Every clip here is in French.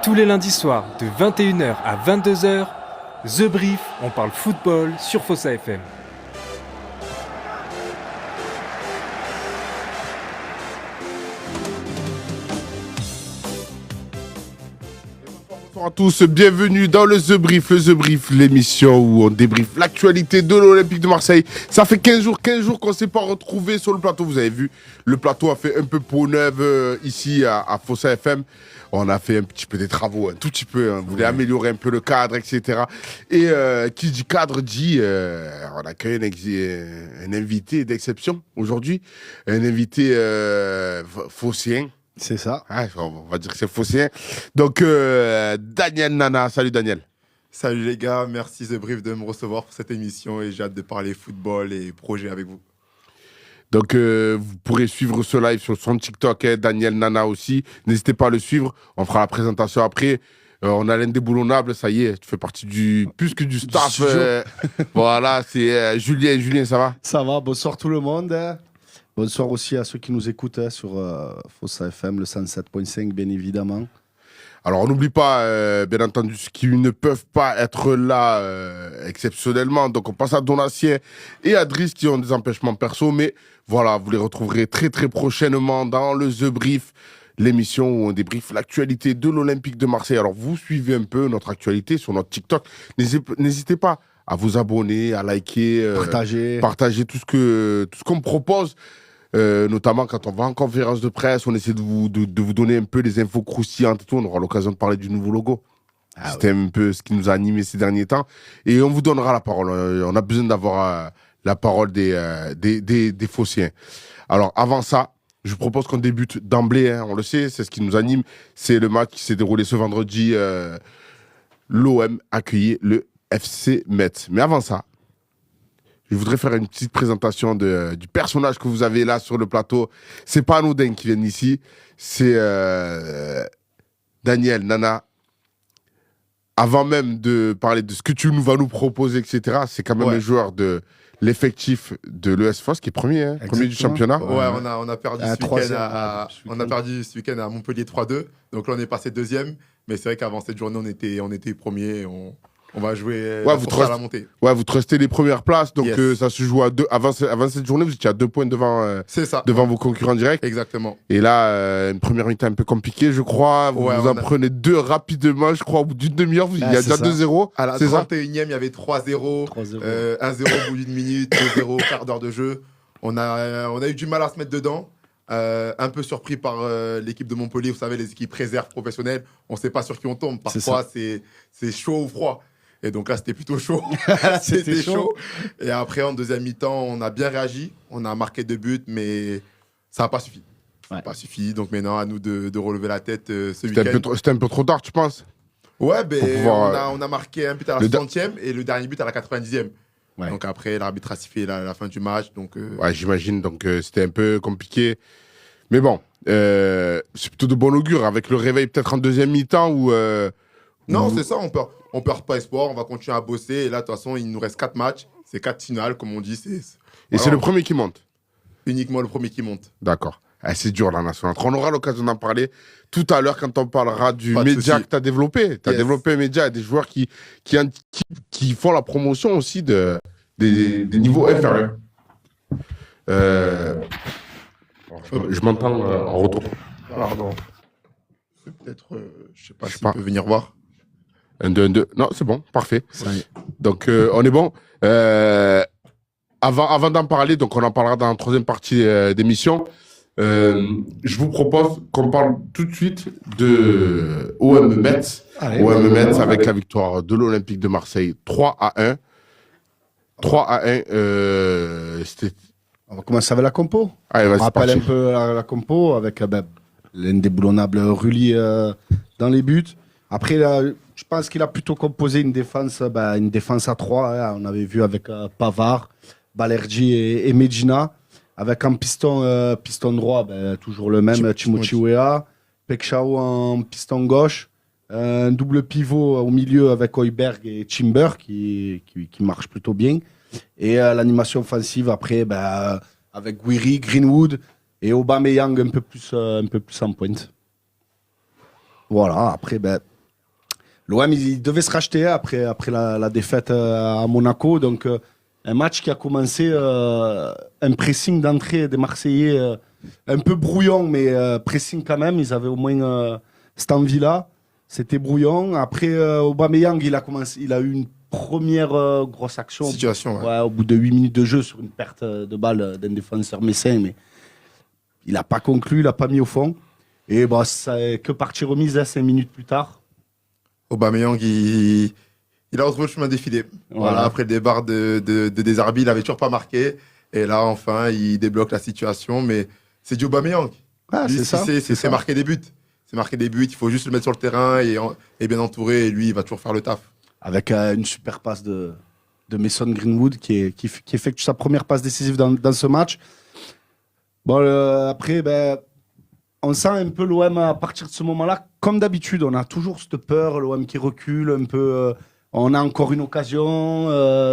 Tous les lundis soirs, de 21h à 22h, The Brief, on parle football sur Fossa FM. Bonjour à tous, bienvenue dans le The Brief, l'émission où on débriefe l'actualité de l'Olympique de Marseille. Ça fait 15 jours qu'on ne s'est pas retrouvé sur le plateau. Vous avez vu, le plateau a fait un peu peau neuve ici à Fossa FM. On a fait un petit peu des travaux, un tout petit peu. On voulait améliorer un peu le cadre, etc. Et qui dit cadre dit, on accueille un invité d'exception aujourd'hui. Un invité phocéen. C'est ça. Ah, on va dire que c'est phocéen. Donc, Daniel Nana. Salut Daniel. Salut les gars, merci The Brief de me recevoir pour cette émission et j'ai hâte de parler football et projet avec vous. Donc, vous pourrez suivre ce live sur son TikTok, Daniel Nana aussi. N'hésitez pas à le suivre. On fera la présentation après. On a l'indéboulonnable, ça y est, tu fais partie plus que du staff. Voilà, c'est Julien. Julien, ça va? Ça va, bonsoir tout le monde. Bonsoir aussi à ceux qui nous écoutent sur Fossa FM, le 107.5, bien évidemment. Alors, on n'oublie pas, bien entendu, ceux qui ne peuvent pas être là exceptionnellement. Donc, on passe à Donatien et à Driss qui ont des empêchements perso. Mais voilà, vous les retrouverez très, très prochainement dans le The Brief, l'émission où on débriefe l'actualité de l'Olympique de Marseille. Alors, vous suivez un peu notre actualité sur notre TikTok. N'hésitez pas à vous abonner, à liker, partager tout ce qu'on propose. Notamment quand on va en conférence de presse, on essaie de vous donner un peu les infos croustillantes et tout. On aura l'occasion de parler du nouveau logo. C'était un peu ce qui nous a animés ces derniers temps. Et on vous donnera la parole. On a besoin d'avoir la parole des phocéens. Alors, avant ça, je vous propose qu'on débute d'emblée. On le sait, c'est ce qui nous anime. C'est le match qui s'est déroulé ce vendredi. L'OM accueillait le FC Metz. Mais avant ça, je voudrais faire une petite présentation du personnage que vous avez là sur le plateau. C'est pas anodin qui vient ici, c'est Daniel Nana. Avant même de parler de ce que tu vas nous proposer, etc., c'est quand même un joueur de l'effectif de l'ES Foss qui est premier du championnat. Ouais, on a perdu ce week-end à Montpellier 3-2. Donc là, on est passé deuxième. Mais c'est vrai qu'avant cette journée, on était premier. Et on va jouer à la montée. Ouais, vous trustez les premières places, donc ça se joue à deux. Avant cette journée, vous étiez à 2 points devant vos concurrents directs. Exactement. Et là, une première mi-temps un peu compliquée, je crois. Vous en prenez 2 rapidement, je crois, au bout d'une demi-heure. Il y a déjà 2-0. À la 31e, il y avait 3-0. 1-0 au bout d'une minute, 2-0, quart d'heure de jeu. On a eu du mal à se mettre dedans. Un peu surpris par l'équipe de Montpellier. Vous savez, les équipes réserves professionnelles, on ne sait pas sur qui on tombe. Parfois, c'est chaud ou froid. Et donc là, c'était plutôt chaud. C'était chaud. Et après, en deuxième mi-temps, on a bien réagi. On a marqué 2 buts, mais ça n'a pas suffi. Ça n'a pas suffi. Donc maintenant, à nous de relever la tête ce week-end. C'était un peu trop tard, tu penses? Ouais, on a marqué un but à la 60e et le dernier but à la 90e. Ouais. Donc après, l'arbitre a sifflé la fin du match. Donc, ouais, j'imagine. Donc c'était un peu compliqué. Mais bon, c'est plutôt de bon augure. Avec le réveil peut-être en deuxième mi-temps ou... Non, c'est ça, on perd pas espoir, on va continuer à bosser. Et là, de toute façon, il nous reste 4 matchs, c'est 4 finales, comme on dit. Et c'est le premier qui monte? Uniquement le premier qui monte. D'accord. C'est dur, la nationale. On aura l'occasion d'en parler tout à l'heure quand on parlera du média que tu as développé. Tu as développé un média, des joueurs qui font la promotion aussi des niveaux inférieurs. Je m'entends en retour. Pardon. Peut-être, je sais pas si tu peux venir voir. 1, 2, 1, 2. Non, c'est bon, parfait. Donc, on est bon. Avant d'en parler, donc on en parlera dans la troisième partie d'émission. Je vous propose qu'on parle tout de suite de OM Metz. OM Metz avec la victoire de l'Olympique de Marseille 3-1. 3-1. On va commencer avec la compo. Allez, on rappelle un peu la compo avec l'indéboulonnable Rulli dans les buts. Après, je pense qu'il a plutôt composé une défense à 3. On avait vu avec Pavard, Balerdi et Medina. Avec un piston droit, toujours le même, Timothy Weah. Pekchao en piston gauche. Un double pivot au milieu avec Højbjerg et Timber qui marche plutôt bien. Et l'animation offensive après, avec Guiri, Greenwood et Aubameyang un peu plus en pointe. Voilà, après, l'OM, il devait se racheter après la défaite à Monaco. Donc, un match qui a commencé un pressing d'entrée des Marseillais un peu brouillon, mais pressing quand même. Ils avaient au moins cette envie-là. C'était brouillon. Après, Aubameyang, il a eu une première grosse action. Situation, ouais. Ouais, au bout de 8 minutes de jeu sur une perte de balle d'un défenseur messin, mais il n'a pas conclu, il n'a pas mis au fond. Et bah, ça est que partie remise 5 minutes plus tard. Aubameyang, il a retrouvé le chemin défilé. Voilà, après le départ de Desarbi, il avait toujours pas marqué. Et là, enfin, il débloque la situation. Mais c'est du Aubameyang. Ah, Lui, c'est ça. C'est marquer des buts. C'est marquer des buts. Il faut juste le mettre sur le terrain et bien entouré. Et lui, il va toujours faire le taf. Avec une super passe de Mason Greenwood qui effectue sa première passe décisive dans ce match. Bon, après, ben, on sent un peu l'OM à partir de ce moment-là. Comme d'habitude, on a toujours cette peur, l'OM qui recule un peu. On a encore une occasion,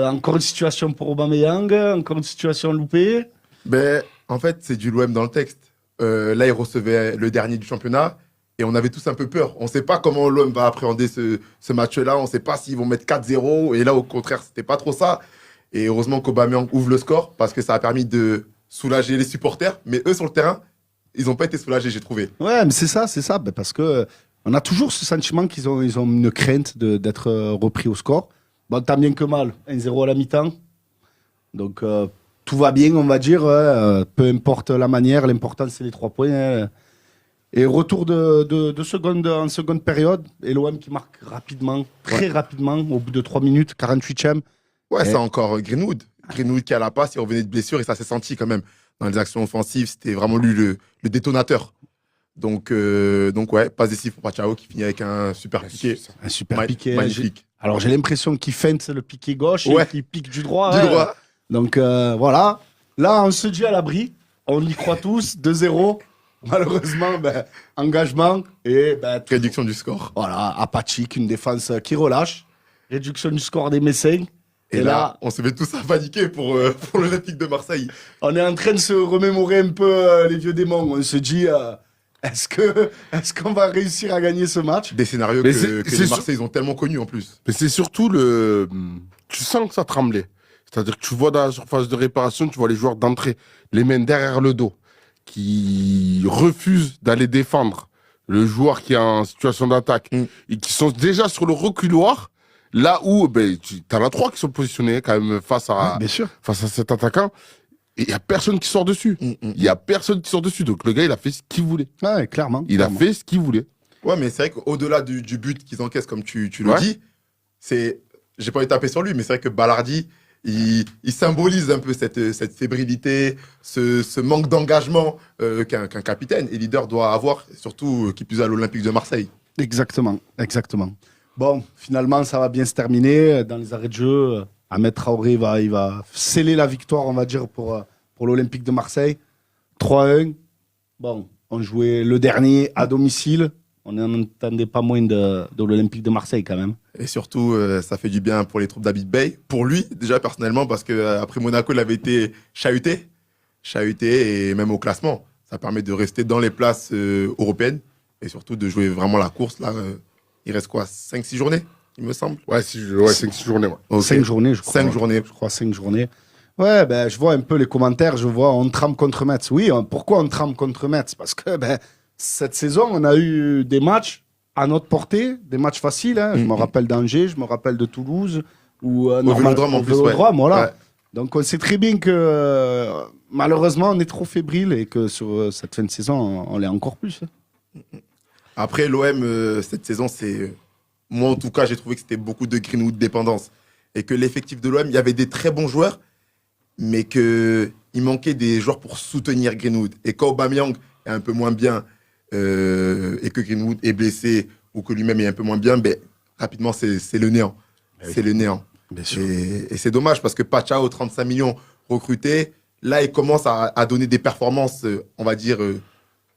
encore une situation pour Aubameyang, encore une situation loupée. Ben, en fait, c'est du l'OM dans le texte. Là, il recevait le dernier du championnat. Et on avait tous un peu peur. On ne sait pas comment l'OM va appréhender ce match-là. On ne sait pas s'ils vont mettre 4-0. Et là, au contraire, c'était pas trop ça. Et heureusement qu'Aubameyang ouvre le score parce que ça a permis de soulager les supporters. Mais eux, sur le terrain, ils n'ont pas été soulagés, j'ai trouvé. Ouais, mais c'est ça. Ben, parce que on a toujours ce sentiment qu'ils ont une crainte d'être repris au score. Bon, tant bien que mal. 1-0 à la mi-temps. Donc, tout va bien, on va dire. Peu importe la manière, l'important, c'est les 3 points. Et retour en seconde période, et l'OM qui marque rapidement, très rapidement, au bout de 3 minutes, 48e. Ouais, c'est encore Greenwood. Greenwood qui a la passe, il revenait de blessure et ça s'est senti quand même. Dans les actions offensives, c'était vraiment lui le détonateur. Donc ouais, passe décisive pour Pachao qui finit avec un super piqué. Un super piqué. Magnifique. Alors j'ai l'impression qu'il feinte le piqué gauche et qu'il pique du droit. Du droit. Donc voilà. Là, on se dit à l'abri. On y croit tous. 2-0. Malheureusement, ben, engagement et ben, réduction du score. Voilà, apathique, une défense qui relâche. Réduction du score des Messins. Et là, on se met tous à paniquer pour l'Olympique de Marseille. On est en train de se remémorer un peu les vieux démons. On se dit, est-ce qu'on va réussir à gagner ce match? Des scénarios que les Marseillais ils ont tellement connus en plus. Mais c'est surtout tu sens que ça tremblait. C'est-à-dire que tu vois dans la surface de réparation, tu vois les joueurs d'entrée, les mains derrière le dos, qui refusent d'aller défendre le joueur qui est en situation d'attaque et qui sont déjà sur le reculoir, là où ben, tu en as 3 qui sont positionnés quand même face à cet attaquant, et il n'y a personne qui sort dessus. Il y a personne qui sort dessus. Donc le gars, il a fait ce qu'il voulait. Ouais, clairement. Il a fait ce qu'il voulait. Ouais, mais c'est vrai qu'au-delà du but qu'ils encaissent, comme tu le dis, j'ai pas envie de taper sur lui, mais c'est vrai que Balardi, il symbolise un peu cette fébrilité, ce manque d'engagement qu'un capitaine et leader doit avoir, surtout qui plus à l'Olympique de Marseille. Exactement. Bon, finalement, ça va bien se terminer. Dans les arrêts de jeu, Ahmed Traoré il va sceller la victoire, on va dire, pour l'Olympique de Marseille. 3-1. Bon, on jouait le dernier à domicile. On n'en attendait pas moins de l'Olympique de Marseille quand même. Et surtout, ça fait du bien pour les troupes d'Abid Bey. Pour lui, déjà personnellement, parce qu'après Monaco, il avait été chahuté, et même au classement. Ça permet de rester dans les places européennes et surtout de jouer vraiment la course. Là, il reste quoi, 5-6 journées, il me semble? Ouais, 5-6 journées. Ouais. Okay. 5 journées, je crois. 5 journées. Je crois 5 journées. Ouais, ben, je vois un peu les commentaires. Je vois, on trame contre Metz. Oui, pourquoi on trame contre Metz? Parce que cette saison, on a eu des matchs à notre portée, des matchs faciles. Hein. Je me rappelle d'Angers, je me rappelle de Toulouse. Ou au Vélodrome en plus. Voilà. Ouais. Donc on sait très bien que malheureusement, on est trop fébrile et que sur cette fin de saison, on l'est encore plus. Après, l'OM, cette saison, moi en tout cas, j'ai trouvé que c'était beaucoup de Greenwood dépendance. Et que l'effectif de l'OM, il y avait des très bons joueurs, mais qu'il manquait des joueurs pour soutenir Greenwood. Et quand Aubameyang est un peu moins bien, et que Greenwood est blessé ou que lui-même est un peu moins bien, rapidement, c'est le néant. Oui. C'est le néant. Bien sûr. Et c'est dommage parce que Pachao, 35 millions recrutés, là, il commence à donner des performances, on va dire,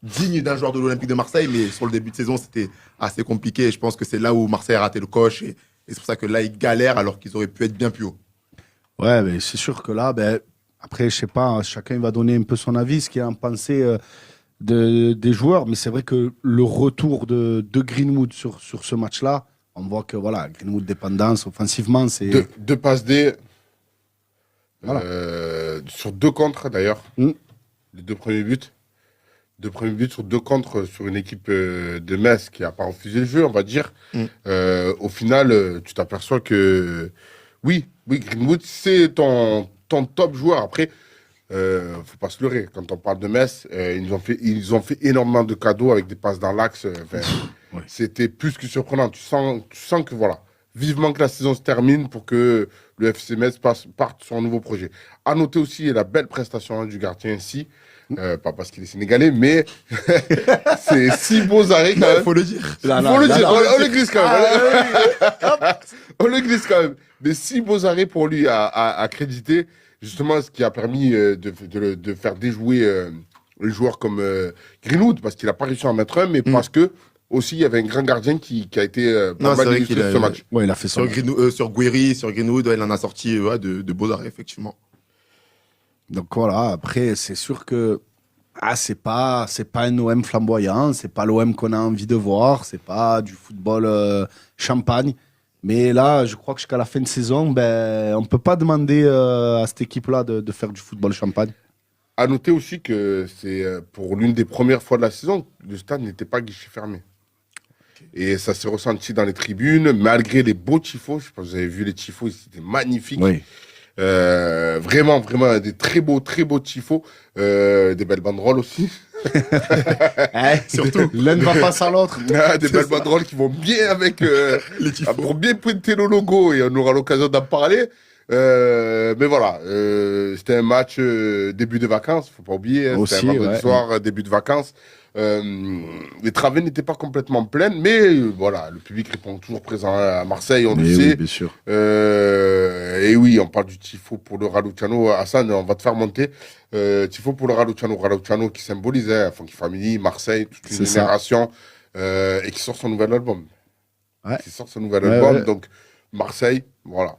dignes d'un joueur de l'Olympique de Marseille, mais sur le début de saison, c'était assez compliqué. Et je pense que c'est là où Marseille a raté le coche. Et c'est pour ça que là, ils galèrent alors qu'ils auraient pu être bien plus haut. Ouais, mais c'est sûr que là, après, je sais pas, chacun va donner un peu son avis, ce qu'il a en pensé des joueurs, mais c'est vrai que le retour de Greenwood sur ce match-là, On voit que voilà, Greenwood dépendance offensivement, c'est. Deux passes D. Voilà. Sur 2 contres d'ailleurs. Mm. Les 2 premiers buts. 2 premiers buts sur 2 contres sur une équipe de Metz qui n'a pas refusé le jeu, on va dire. Au final, tu t'aperçois que oui, Greenwood, c'est ton top joueur. Après, faut pas se leurrer. Quand on parle de Metz, ils ont fait énormément de cadeaux avec des passes dans l'axe. Ouais. C'était plus que surprenant. Tu sens que voilà, vivement que la saison se termine pour que le FC Metz parte sur un nouveau projet. À noter aussi la belle prestation du gardien ici. Pas parce qu'il est sénégalais, mais c'est 6 beaux arrêts quand même. Il faut le dire. On le glisse quand même. On le glisse quand même. Des 6 beaux arrêts pour lui à créditer. Justement, ce qui a permis de faire déjouer le joueur comme Greenwood, parce qu'il n'a pas réussi à en mettre un, mais parce que aussi il y avait un grand gardien qui a été pas mal illustré ce match. Ouais, il a fait ça. Sur Guéry, sur Greenwood, il en a sorti de beaux arrêts, effectivement. Donc voilà, après, c'est sûr que c'est pas un OM flamboyant, c'est pas l'OM qu'on a envie de voir, c'est pas du football champagne. Mais là, je crois que jusqu'à la fin de saison, on peut pas demander à cette équipe-là de faire du football champagne. À noter aussi que c'est pour l'une des premières fois de la saison, le stade n'était pas guichet fermé. Et ça s'est ressenti dans les tribunes, malgré les beaux tifos. Je sais pas si vous avez vu les tifos, c'était magnifique. Oui. Vraiment des très beaux tifos. Des belles banderoles aussi. Surtout, l'un va face à l'autre. Des belles banderoles qui vont bien avec Les tifos. pour bien pointer le logo, et on aura l'occasion d'en parler. Mais voilà, c'était un match début de vacances, faut pas oublier. C'était un vendredi soir, début de vacances. Les travées n'étaient pas complètement pleines, mais voilà, le public répond toujours présent à Marseille, on le sait. Oui, bien sûr. Et oui, on parle du tifo pour le Raluciano. Hassan, on va te faire monter. Tifo pour le Raluciano qui symbolisait Funky Family, Marseille, toute une génération, et qui sort son nouvel album. Ouais. Qui sort son nouvel album, donc Marseille, voilà.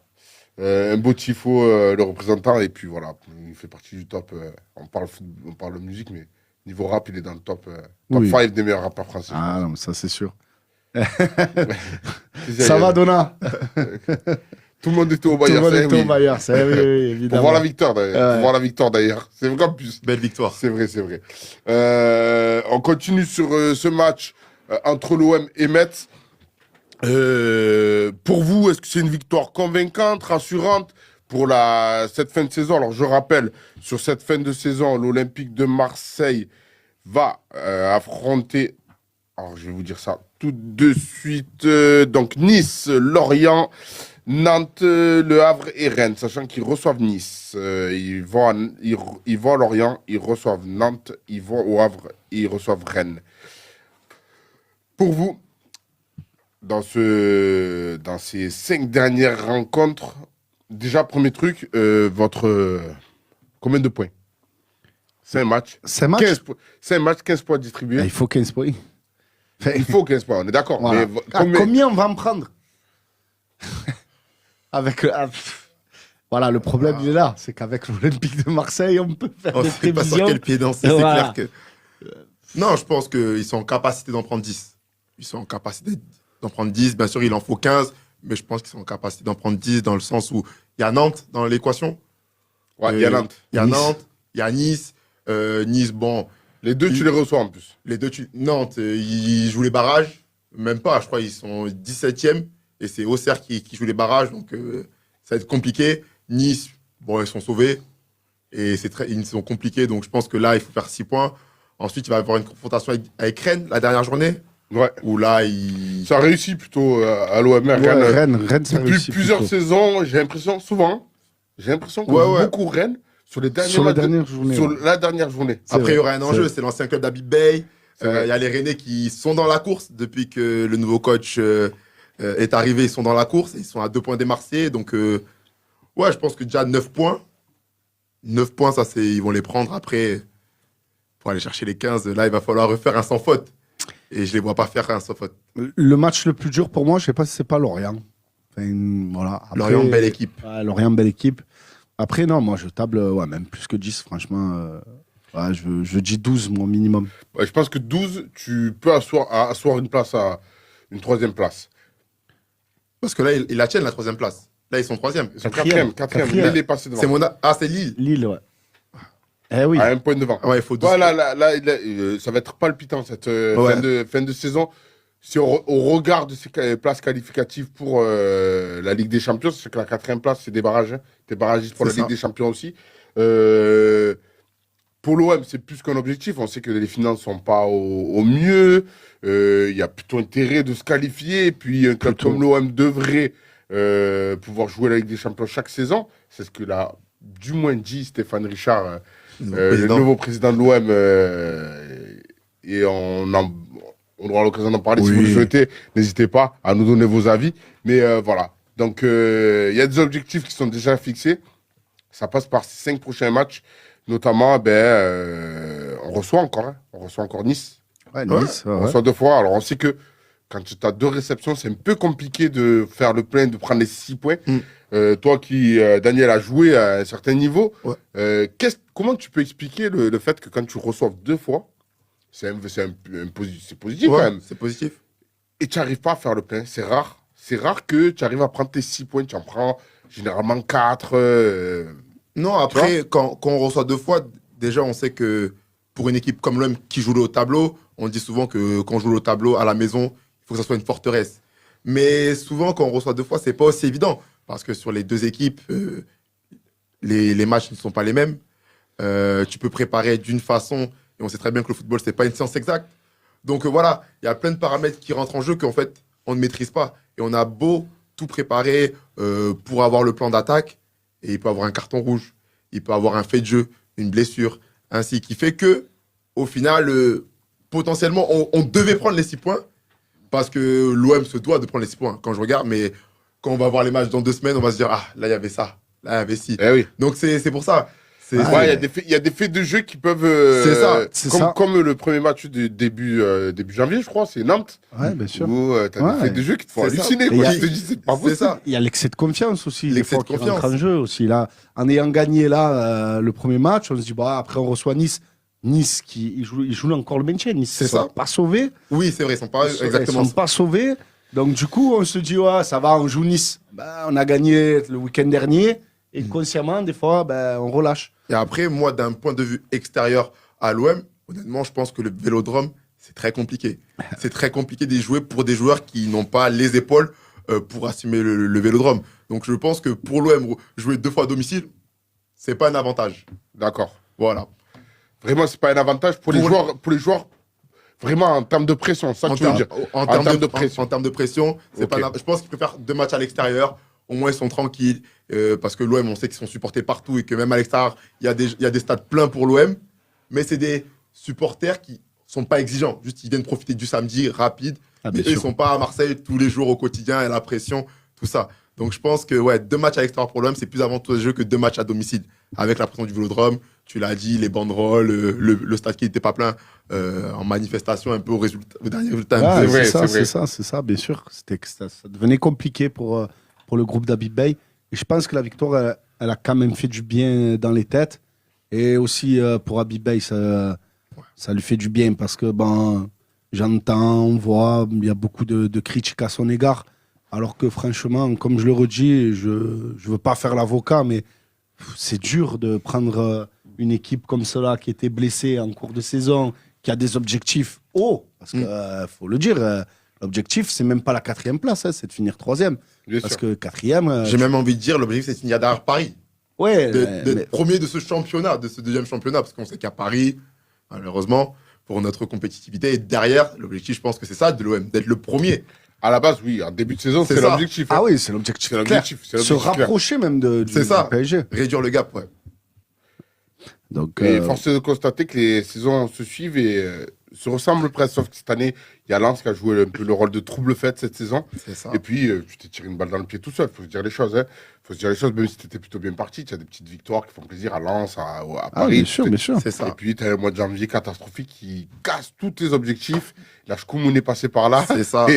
Un beau tifo, le représentant, et puis voilà, il fait partie du top. On parle de musique, mais niveau rap, il est dans le top 5 des meilleurs rappeurs français. Ah non, mais ça c'est sûr. Ça va, Donna. Tout le monde était au Tout Bayern. le monde était au Bayern, c'est oui, évidemment. Pour voir la victoire d'ailleurs. C'est vrai en plus. Belle victoire. C'est vrai. On continue sur ce match entre l'OM et Metz. Pour vous, est-ce que c'est une victoire convaincante, rassurante pour cette fin de saison? Alors, je rappelle, sur cette fin de saison, l'Olympique de Marseille va affronter, alors je vais vous dire ça tout de suite, donc Nice, Lorient, Nantes, Le Havre et Rennes, sachant qu'ils reçoivent Nice. Ils vont à Lorient, ils reçoivent Nantes, ils vont au Havre et ils reçoivent Rennes. Pour vous, dans ces 5 dernières rencontres, déjà, premier truc, combien de points? 5 matchs. 5 matchs 5 matchs, 15 points distribués. Il faut 15 points. Il faut 15 points, on est d'accord. Voilà. Mais combien on va en prendre? Voilà, le problème il est là. C'est qu'avec l'Olympique de Marseille, on peut faire des sait pas sur prévisions. quel pied danser, c'est clair que... Non, je pense qu'ils sont en capacité d'en prendre 10. Ils sont en capacité d'en prendre 10. Bien sûr, il en faut 15, mais je pense qu'ils sont en capacité d'en prendre 10 dans le sens où il y a Nantes dans l'équation. Ouais, il y a Nantes. Il y a Nantes, il y a Nice. Nice, bon... Les deux, tu les reçois en plus. Les deux, Nantes, ils jouent les barrages. Même pas, je crois qu'ils sont 17e. Et c'est Auxerre qui joue les barrages. Donc, ça va être compliqué. Nice, bon, ils sont sauvés. Et ils sont compliqués. Donc, je pense que là, il faut faire 6 points. Ensuite, il va y avoir une confrontation avec Rennes, la dernière journée. Ouais. Où là, ça réussit plutôt à l'OM. Rennes, ça depuis réussit plusieurs plutôt. saisons, j'ai l'impression qu'on joue beaucoup Rennes sur les derniers matchs. Sur la dernière journée. Après, il y aura un enjeu. C'est l'ancien club d'Habib Bey. Il y a les Rennais qui sont dans la course depuis que le nouveau coach est arrivé. Ils sont dans la course. Ils sont à 2 points des Marseillais. Donc, ouais, je pense que déjà 9 points. 9 points, ça, ils vont les prendre. Après, pour aller chercher les 15, là, il va falloir refaire un sans faute. Et je les vois pas faire un sans faute. Le match le plus dur pour moi, je sais pas si c'est pas Lorient. Enfin, voilà. Après, Lorient, belle équipe. Lorient, belle équipe. Après, non, moi, je table même plus que 10, franchement. Je dis 12, mon minimum. Ouais, je pense que 12, tu peux asseoir une place une 3e place. Parce que là, ils la tiennent, la 3e place. Là, ils sont 3e. Ils sont quatrième. Quatrième. Lille est passé devant. C'est Lille. Lille, ouais. Eh oui. À un point devant. Ouais, il faut 12. Ça va être palpitant cette Ouais. fin de saison. Si on regarde ces places qualificatives pour la Ligue des Champions, c'est que la 4e place, c'est des barrages. Hein. Des barragistes pour C'est la Ligue ça. des Champions aussi. Pour l'OM, c'est plus qu'un objectif. On sait que les finances sont pas au mieux. Il y a plutôt intérêt de se qualifier. Et puis, un club comme l'OM devrait pouvoir jouer la Ligue des Champions chaque saison. C'est ce que l'a du moins dit Stéphane Richard, le nouveau président de l'OM. Et on aura l'occasion d'en parler. Oui. Si vous le souhaitez, n'hésitez pas à nous donner vos avis. Mais voilà. Donc, il y a des objectifs qui sont déjà fixés. Ça passe par ces 5 prochains matchs. Notamment, on reçoit encore. Hein. On reçoit encore Nice. Ouais, Nice, On reçoit 2 fois. Alors, on sait que quand tu as 2 réceptions, c'est un peu compliqué de faire le plein, de prendre les 6 points. Toi qui, Daniel, a joué à un certain niveau, comment tu peux expliquer le fait que quand tu reçois 2 fois, c'est positif quand même. C'est positif. Et tu n'arrives pas à faire le plein. C'est rare. C'est rare que tu arrives à prendre tes 6 points. Tu en prends généralement 4. Non, après, quand on reçoit 2 fois, déjà, on sait que pour une équipe comme l'OM qui joue le haut tableau, on dit souvent que quand on joue le haut tableau à la maison, il faut que ça soit une forteresse. Mais souvent, quand on reçoit 2 fois, c'est pas aussi évident. Parce que sur les 2 équipes, les matchs ne sont pas les mêmes. Tu peux préparer d'une façon, et on sait très bien que le football, c'est pas une science exacte. Donc voilà, il y a plein de paramètres qui rentrent en jeu qu'en fait, on ne maîtrise pas. Et on a beau tout préparer pour avoir le plan d'attaque, et il peut avoir un carton rouge, il peut avoir un fait de jeu, une blessure, ainsi qui fait que, au final, potentiellement, on devait prendre les 6 points, parce que l'OM se doit de prendre les 6 points. Quand je regarde, mais quand on va voir les matchs dans 2 semaines, on va se dire, ah, là, il y avait ça, là, il y avait ci. Eh oui. Donc, c'est pour ça. Il y a des faits de jeu qui peuvent. C'est ça. Comme le premier match du début janvier, je crois, c'est Nantes. Ouais, bien sûr. Où tu as des faits de jeu qui te font C'est ça. halluciner. Et Quoi. y a- Je te dis, c'est pas C'est possible. ça. Il y a l'excès de confiance aussi, des L'excès fois, de qui rentre confiance. en jeu aussi. Là, en ayant gagné là, le premier match, on se dit, bah, après on reçoit Nice. Nice, il joue encore le maintien. Nice, C'est ils sont ça. pas sauvés. Oui, c'est vrai, ils sont pas exactement Ils sont pas sauvés. Donc du coup, on se dit, ouais, ça va, on joue Nice. Bah, on a gagné le week-end dernier. Et consciemment, des fois, on relâche. Et après, moi, d'un point de vue extérieur à l'OM, honnêtement, je pense que le Vélodrome, c'est très compliqué. C'est très compliqué d'y jouer pour des joueurs qui n'ont pas les épaules pour assumer le Vélodrome. Donc, je pense que pour l'OM, jouer 2 fois à domicile, c'est pas un avantage. D'accord. Voilà. Vraiment, c'est pas un avantage pour les joueurs. Vraiment, en termes de pression, ça que tu veux dire. En termes de pression. En termes de pression, c'est pas je pense qu'ils préfèrent 2 matchs à l'extérieur. Au moins, ils sont tranquilles. Parce que l'OM, on sait qu'ils sont supportés partout et que même à l'extérieur, il y a des stades pleins pour l'OM. Mais c'est des supporters qui sont pas exigeants. Juste, ils viennent profiter du samedi rapide. Ah, Mais bien eux, ils sûr. sont pas à Marseille tous les jours au quotidien et la pression, tout ça. Donc, je pense que 2 matchs à l'extérieur pour l'OM, c'est plus avantageux que 2 matchs à domicile. Avec la pression du Vélodrome, tu l'as dit, les banderoles, le stade qui n'était pas plein en manifestation, un peu au dernier résultat. Ah, un peu. c'est ça, bien sûr. Ça devenait compliqué pour le groupe d'Habib Bey. Et je pense que la victoire, elle a quand même fait du bien dans les têtes. Et aussi pour Habib Bey, ça lui fait du bien parce que j'entends, on voit, il y a beaucoup de critiques à son égard. Alors que franchement, comme je le redis, je ne veux pas faire l'avocat, mais c'est dur de prendre une équipe comme cela qui était blessée en cours de saison, qui a des objectifs hauts. Parce qu'il faut le dire, l'objectif, c'est même pas la 4e place, hein, c'est de finir 3e. Bien Parce sûr. que 4e. J'ai même envie de dire, l'objectif, c'est de finir derrière Paris. Ouais, D'être premier de ce championnat, de ce 2e championnat, parce qu'on sait qu'à Paris, malheureusement, pour notre compétitivité, et derrière, l'objectif, je pense que c'est ça de l'OM, d'être le premier. À la base, oui, en début de saison, C'est c'est ça. l'objectif. Ah hein. oui, c'est l'objectif. C'est clair. l'objectif. c'est Se l'objectif clair. rapprocher même du C'est ça. PSG. Réduire le gap, ouais. Donc, Et force est de constater que les saisons se suivent et se ressemblent presque, sauf que cette année, il y a Lens qui a joué un peu le rôle de trouble-fête cette saison. C'est ça. Et puis, tu t'es tiré une balle dans le pied tout seul, faut se dire les choses. Hein. Faut se dire les choses, même si tu étais plutôt bien parti, tu as des petites victoires qui font plaisir à Lens, à ah, Paris. bien sûr, bien sûr. C'est Et ça. puis, tu as un mois de janvier catastrophique qui casse tous tes objectifs. La Shkoumoun est passé par là. C'est ça.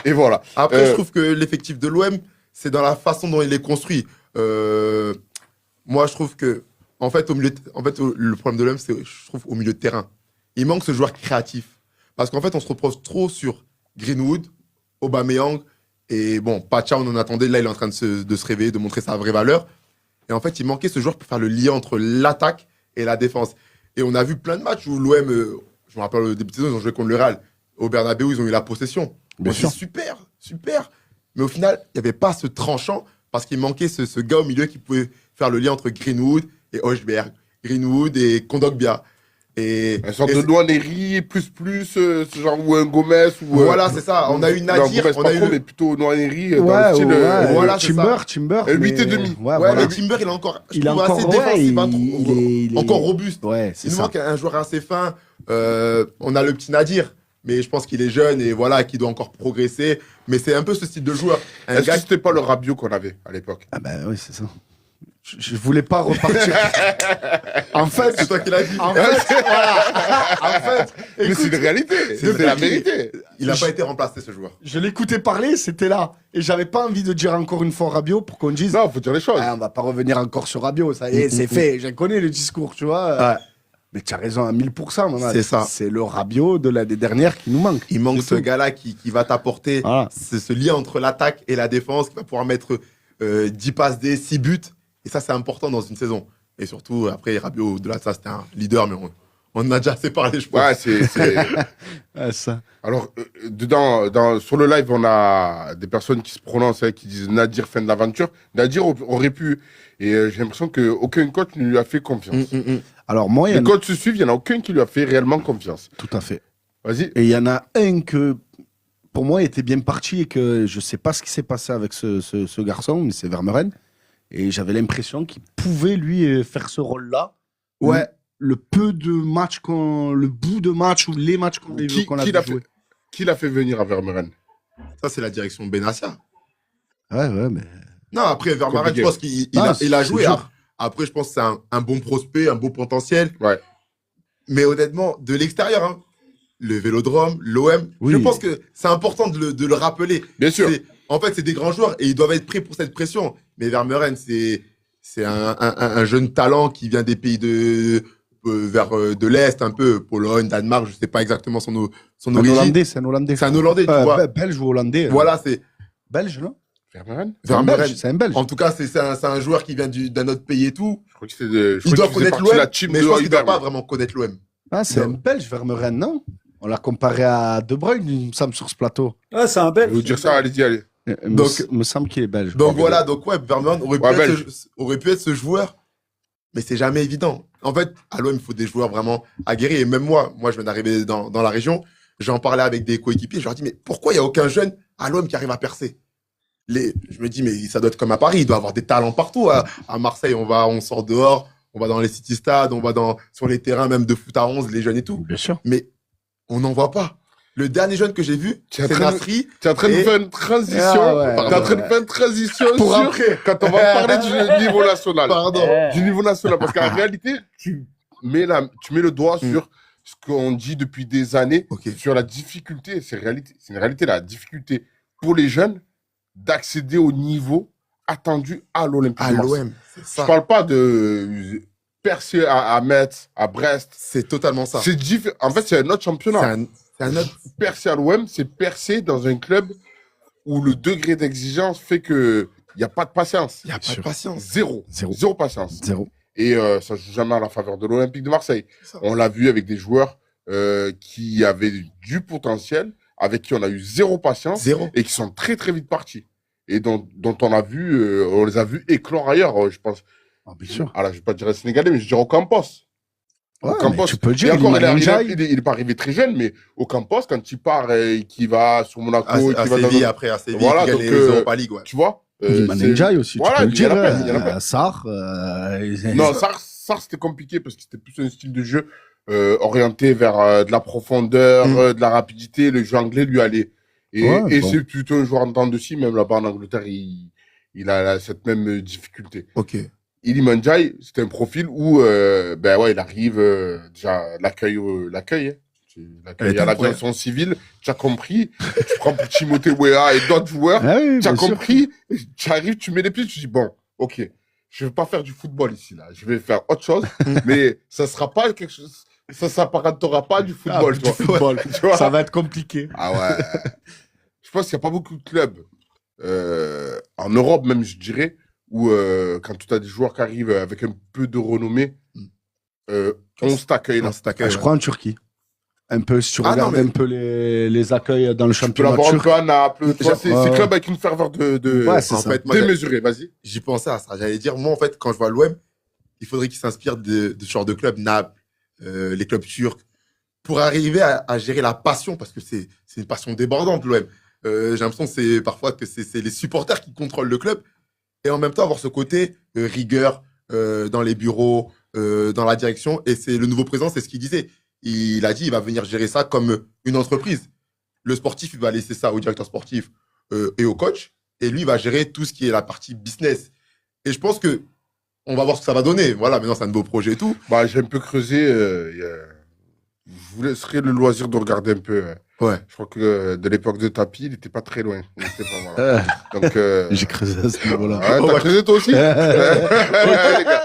Et voilà. Après, je trouve que l'effectif de l'OM, c'est dans la façon dont il est construit. Moi, je trouve que, en fait, le problème de l'OM, c'est, je trouve, au milieu de terrain. Il manque ce joueur créatif. Parce qu'en fait, on se repose trop sur Greenwood, Aubameyang Et bon, Pacha, on en attendait. Là, il est en train de se réveiller, de montrer sa vraie valeur. Et en fait, il manquait ce joueur pour faire le lien entre l'attaque et la défense. Et on a vu plein de matchs où l'OM, je me rappelle au début de saison, ils ont joué contre le Real. Au Bernabeu, ils ont eu la possession. Bien sûr. Super, super. Mais au final, il n'y avait pas ce tranchant parce qu'il manquait ce gars au milieu qui pouvait faire le lien entre Greenwood et Højbjerg. Greenwood et Kondogbia. Et Une sorte de Nwaneri, ce genre, ou un Gomez. Ou, voilà, c'est ça. On a eu Nadir. Gomez, On pas a eu trop, mais plutôt Nwaneri. Ouais, dans le style, voilà, c'est Timber. 8 et demi. Ouais, Ouais, voilà. mais Timber, il est encore, je Il est trouve, encore assez ouais, défensif, il est encore robuste. Ouais, c'est Il nous ça. manque un joueur assez fin. On a le petit Nadir, mais je pense qu'il est jeune et voilà, qu'il doit encore progresser. Mais c'est un peu ce style de joueur. Un Est-ce gars que c'était pas le Rabiot qu'on avait à l'époque? Ah bah oui, c'est ça. Je voulais pas repartir. En fait, c'est toi qui l'as dit. En fait, voilà. En fait, Mais écoute, c'est une réalité, c'est la vérité. Il n'a pas été remplacé, ce joueur. je l'écoutais parler, c'était là. Et j'avais pas envie de dire encore une fois Rabiot pour qu'on dise Non, faut dire les choses. ah, on va pas revenir encore sur Rabiot, ça y est, c'est fait. Je connais le discours, tu vois. Ouais. Mais tu as raison à 1000%, maman. C'est ça. C'est le Rabiot de l'année dernière qui nous manque. Il manque C'est ce tout. gars-là qui va t'apporter Voilà. ce lien entre l'attaque et la défense, qui va pouvoir mettre 10 passes D, 6 buts. Et ça, c'est important dans une saison. Et surtout, après, Rabiot, au-delà de ça, c'était un leader, mais on en a déjà assez parlé, je pense. Ouais, c'est. Ah, ça. Alors, sur le live, on a des personnes qui se prononcent, qui disent Nadir fin de l'aventure. Nadir aurait pu. Et j'ai l'impression qu'aucun coach ne lui a fait confiance. Alors, moi, il y Les en a... coachs se suivent, il n'y en a aucun qui lui a fait réellement confiance. Tout à fait. Vas-y. Et il y en a un que, pour moi, était bien parti et que je sais pas ce qui s'est passé avec ce garçon, mais c'est Vermeuren. Et j'avais l'impression qu'il pouvait, lui, faire ce rôle-là. Ouais. Le peu de matchs le bout de match ou les matchs qu'on a vu jouer. Qui l'a fait venir à Vermeuren? Ça, c'est la direction Benassia. Ouais, mais... Non, après, Vermaelen, Compliqué. je pense qu'il Ah, il a c'est joué. dur. Après, je pense que c'est un bon prospect, un beau potentiel. Ouais. Mais honnêtement, de l'extérieur, hein, le Vélodrome, l'OM, Oui. je pense que c'est important de le rappeler. Bien sûr. En fait, c'est des grands joueurs et ils doivent être prêts pour cette pression. Mais Vermeuren, c'est un jeune talent qui vient des pays de l'Est, un peu, Pologne, Danemark, je ne sais pas exactement son origine. C'est un Hollandais. C'est un Hollandais, tu vois. Belge ou Hollandais. Voilà, c'est Belge, non? Vermeuren? C'est un Vermeuren. Belge. C'est un Belge. En tout cas, c'est un joueur qui vient d'un autre pays et tout. Je crois que c'était. Il doit connaître l'OM, team mais de je pense qu'il ne doit Højbjerg. pas vraiment connaître l'OM. Ah, c'est Non. un Belge, Vermeuren, non? On l'a comparé à De Bruyne, il me semble, sur ce plateau. Ah, c'est un Je vais Belge. vous dire ça, allez-y, allez. Donc- Me semble qu'il est belge. Donc voilà, donc ouais, Vermeuren Ouais, belge. aurait pu être ce joueur, mais c'est jamais évident. En fait, à l'OM, il faut des joueurs vraiment aguerris. Et même moi, je viens d'arriver dans la région, j'en parlais avec des coéquipiers, je leur dis, mais pourquoi il n'y a aucun jeune à l'OM qui arrive à percer? Je me dis, mais ça doit être comme à Paris, il doit y avoir des talents partout. À Marseille, on sort dehors, on va dans les city-stades, on va sur les terrains même de foot à 11, les jeunes et tout. Bien sûr. Mais on n'en voit pas. Le dernier jeune que j'ai vu, Tu es en c'est train de- Nasri. Tu es en train de Et- faire une transition. Ah ouais. T'es en train de faire une transition Pour sur après. quand on va parler du niveau national. Pardon. Du niveau national. Parce qu'en réalité, tu mets le doigt Mm. sur ce qu'on dit depuis des années, Ok. sur la difficulté. C'est une réalité, la difficulté pour les jeunes d'accéder au niveau attendu à l'Olympique À de Marseille. l'OM, c'est Je ça. parle pas de percer à Metz, à Brest. C'est totalement ça. C'est en fait, c'est un autre C'est championnat. un autre. Percer à l'OM, c'est percer dans un club où le degré d'exigence fait que il n'y a pas de patience. Il n'y a pas de patience. Zéro. Zéro. Zéro patience. Zéro. Et ça joue jamais à la faveur de l'Olympique de Marseille. Ça. On l'a vu avec des joueurs qui avaient du potentiel, avec qui on a eu zéro patience Zéro. et qui sont très très vite partis. Et dont on a vu, on les a vus éclore ailleurs, je pense. Ah, bien sûr. Alors, je vais pas dire Sénégalais, mais je dirais au Campos. Ouais, Campos. mais tu peux le Et dire, encore, Iliman Ndiaye. il est pas arrivé très jeune, mais au Campos, quand il part et qu'il va sur Monaco, À et qu'il va dans Séville, un- après, à Séville, Voilà, qui gagne donc, les Europa League, ouais. tu vois. Iliman c'est- Ndiaye aussi, Voilà, tu peux le il y en a dire. plein, il y en a plein. Sarr. Non, Sarr, c'était compliqué parce que c'était plus un style de jeu orienté vers de la profondeur, de la rapidité. Le jeu anglais lui allait. Et, Ouais, et bon. c'est plutôt un joueur en temps de scie, même là-bas en Angleterre, il a cette même difficulté. Ok. Iliman Ndiaye, c'est un profil où ben ouais, il arrive déjà l'accueil hein. L'accueil à l'aviation civile, tu as compris, tu prends pour Timothée Weah et d'autres joueurs, Ah oui, tu as bien sûr. compris, tu arrives, tu mets les pieds, tu dis bon, ok, je vais pas faire du football ici là, je vais faire autre chose, mais ça sera pas quelque chose, ça s'apparentera pas du football, Ah, tu du vois. football. Tu vois. Ça va être compliqué. Ah ouais. Je pense qu'il n'y a pas beaucoup de clubs en Europe même, je dirais, où quand tu as des joueurs qui arrivent avec un peu de renommée, on t'accueille là. Je crois en Turquie. Un peu, si tu regardes un peu les accueils dans le Tu peux championnat l'avoir un turc. peu à Naples. C'est club avec une ferveur Ouais, c'est En ça. fait, moi, démesurée, vas-y. j'y pensais à ça. J'allais dire, moi, en fait, quand je vois l'OM, il faudrait qu'il s'inspire de ce genre de club, Naples, les clubs turcs, pour arriver à gérer la passion, parce que c'est une passion débordante, l'OM. J'ai l'impression que parfois que c'est les supporters qui contrôlent le club, et en même temps avoir ce côté rigueur dans les bureaux, dans la direction. Et c'est le nouveau président, c'est ce qu'il disait. Il a dit, il va venir gérer ça comme une entreprise. Le sportif, il va laisser ça au directeur sportif et au coach, et lui, il va gérer tout ce qui est la partie business. Et je pense que on va voir ce que ça va donner. Voilà, maintenant, c'est un nouveau projet et tout. Bah, j'ai un peu creusé. Je vous laisserai le loisir de regarder un peu. Ouais. Je crois que de l'époque de Tapi, il n'était pas très loin. Il était pas mal. Donc, J'ai creusé à ce niveau-là. ouais, t'as creusé toi aussi. Ouais, les gars.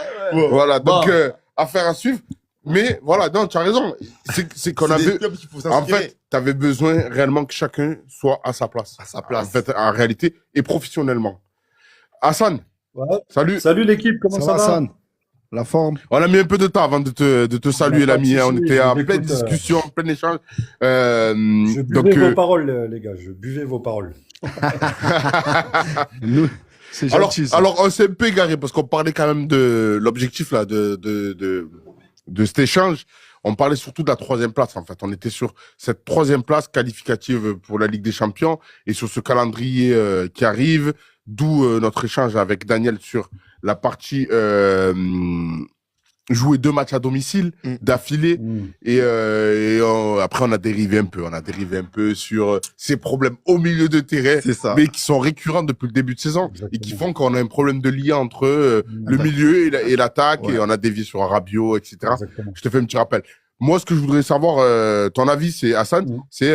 Voilà, donc affaire à suivre. Mais voilà, non, tu as raison. C'est qu'on C'est des avait. clubs qu'il faut En s'inspirer. fait, tu avais besoin réellement que chacun soit à sa place. À sa place. En fait, en réalité, et professionnellement. Hassan, Ouais. salut. Salut l'équipe, comment ça va? Hassan? La forme? On a mis un peu de temps avant de te saluer, pas de l'ami. Hein. On souci, était je en vous pleine écoute, discussion, en plein échange. Je donc, buvais vos paroles, les gars, je buvais vos paroles. Nous, c'est alors, gentil. ça. alors, on s'est un peu égaré parce qu'on parlait quand même de l'objectif là de cet échange. On parlait surtout de la 3e place. En fait, on était sur cette 3e place qualificative pour la Ligue des Champions et sur ce calendrier qui arrive. D'où notre échange avec Daniel sur la partie jouer 2 matchs à domicile d'affilée. Et après, on a dérivé un peu. On a dérivé un peu sur ces problèmes au milieu de terrain, C'est ça. mais qui sont récurrents depuis le début de saison et qui font qu'on a un problème de lien entre le milieu et l'attaque. Ouais. Et on a dévié sur Rabiot, etc. Exactement. Je te fais un petit rappel. Moi, ce que je voudrais savoir, ton avis, c'est Hassan, c'est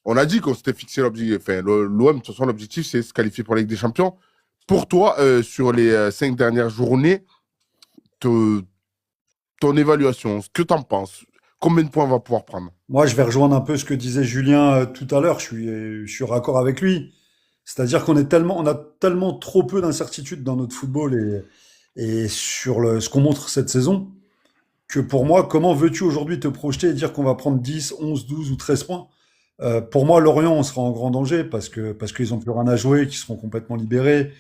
on a dit qu'on s'était fixé l'objectif. Enfin, l'OM, de toute façon, l'objectif, c'est se qualifier pour la Ligue des Champions. Pour toi, sur les 5 dernières journées, ton évaluation, ce que tu en penses, combien de points on va pouvoir prendre? Moi, je vais rejoindre un peu ce que disait Julien tout à l'heure, je suis raccord avec lui. C'est-à-dire on a tellement trop peu d'incertitudes dans notre football et sur ce qu'on montre cette saison, que pour moi, comment veux-tu aujourd'hui te projeter et dire qu'on va prendre 10, 11, 12 ou 13 points? Pour moi, Lorient, on sera en grand danger parce qu'ils ont plus rien à jouer, qu'ils seront complètement libérés,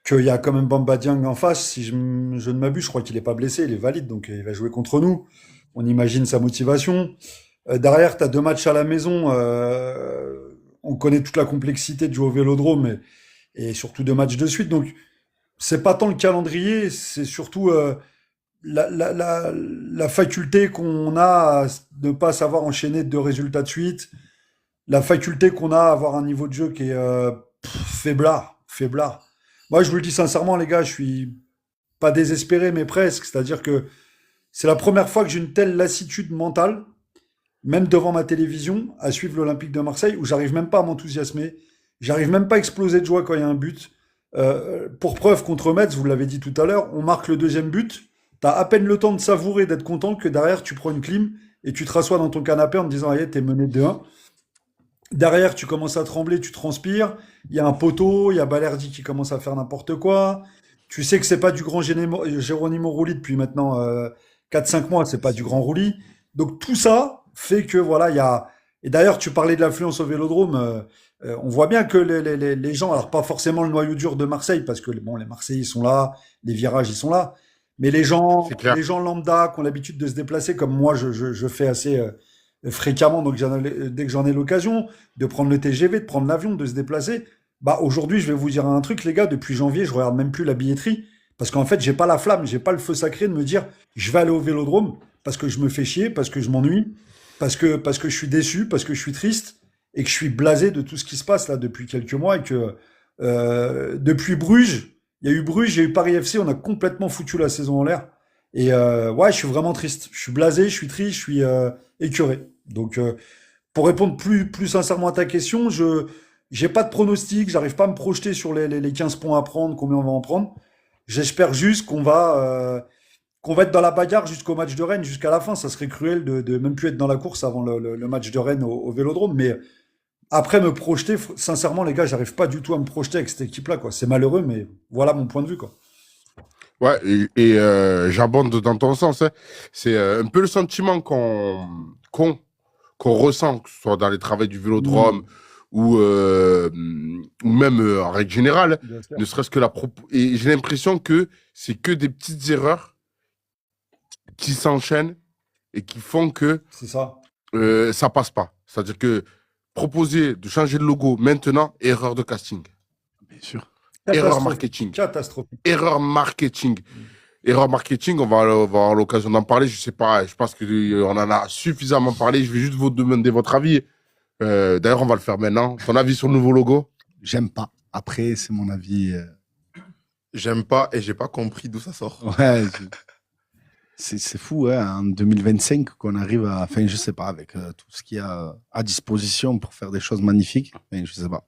qu'il y a quand même Bamba Dieng en face. Si je ne m'abuse, je crois qu'il n'est pas blessé, il est valide, donc il va jouer contre nous. On imagine sa motivation. Derrière, tu as 2 matchs à la maison. On connaît toute la complexité de jouer au Vélodrome et surtout 2 matchs de suite. Donc, c'est pas tant le calendrier, c'est surtout la faculté qu'on a à ne pas savoir enchaîner 2 résultats de suite, la faculté qu'on a à avoir un niveau de jeu qui est faiblard. Moi, je vous le dis sincèrement, les gars, je suis pas désespéré, mais presque. C'est-à-dire que c'est la première fois que j'ai une telle lassitude mentale, même devant ma télévision, à suivre l'Olympique de Marseille, où j'arrive même pas à m'enthousiasmer, j'arrive même pas à exploser de joie quand il y a un but. Pour preuve, contre Metz, vous l'avez dit tout à l'heure, on marque le 2e but, t'as à peine le temps de savourer, d'être content, que derrière, tu prends une clim et tu te rassois dans ton canapé en te disant, allez, t'es mené 2-1. Derrière, tu commences à trembler, tu transpires, il y a un poteau, il y a Balerdi qui commence à faire n'importe quoi. Tu sais que c'est pas du grand Geronimo Rulli depuis maintenant 4-5 mois, c'est pas du grand Rulli. Donc tout ça fait que voilà, il y a. Et d'ailleurs, tu parlais de l'affluence au Vélodrome. On voit bien que les gens, alors pas forcément le noyau dur de Marseille, parce que bon, les Marseillais ils sont là, les virages ils sont là, mais les gens lambda qui ont l'habitude de se déplacer, comme moi je fais assez fréquemment, donc dès que j'en ai l'occasion, de prendre le TGV, de prendre l'avion, de se déplacer. Bah aujourd'hui, je vais vous dire un truc, les gars, depuis janvier, je regarde même plus la billetterie, parce qu'en fait, j'ai pas la flamme, j'ai pas le feu sacré de me dire, je vais aller au Vélodrome, parce que je me fais chier, parce que je m'ennuie, parce que je suis déçu, parce que je suis triste, et que je suis blasé de tout ce qui se passe là depuis quelques mois, et que depuis Bruges, il y a eu Bruges, il y a eu Paris FC, on a complètement foutu la saison en l'air. Et ouais, je suis vraiment triste. Je suis blasé, je suis triste, je suis écœuré. Donc, pour répondre plus sincèrement à ta question, j'ai pas de pronostic, j'arrive pas à me projeter sur les 15 points à prendre, combien on va en prendre. J'espère juste qu'on va être dans la bagarre jusqu'au match de Rennes, jusqu'à la fin. Ça serait cruel de même plus être dans la course avant le match de Rennes au Vélodrome. Mais Après, me projeter, sincèrement, les gars, j'arrive pas du tout à me projeter avec cette équipe-là, quoi. C'est malheureux, mais voilà mon point de vue, quoi. Ouais, j'abonde dans ton sens, hein. C'est un peu le sentiment qu'on ressent, que ce soit dans les travaux du Vélodrome ou même en règle générale, Bien sûr. ne serait-ce que et j'ai l'impression que c'est que des petites erreurs qui s'enchaînent et qui font que C'est ça. ça passe pas. C'est-à-dire que proposer de changer le logo maintenant, erreur de casting, Bien sûr. erreur marketing, Catastrophique. erreur marketing. Erreur marketing, on va avoir l'occasion d'en parler. Je sais pas, je pense qu'on en a suffisamment parlé. Je vais juste vous demander votre avis. D'ailleurs, on va le faire maintenant. Ton avis sur le nouveau logo? J'aime pas. Après, c'est mon avis. J'aime pas et j'ai pas compris d'où ça sort. Ouais, c'est fou, hein, en 2025 qu'on arrive à. Enfin, je sais pas, avec tout ce qu'il y a à disposition pour faire des choses magnifiques. Mais je sais pas.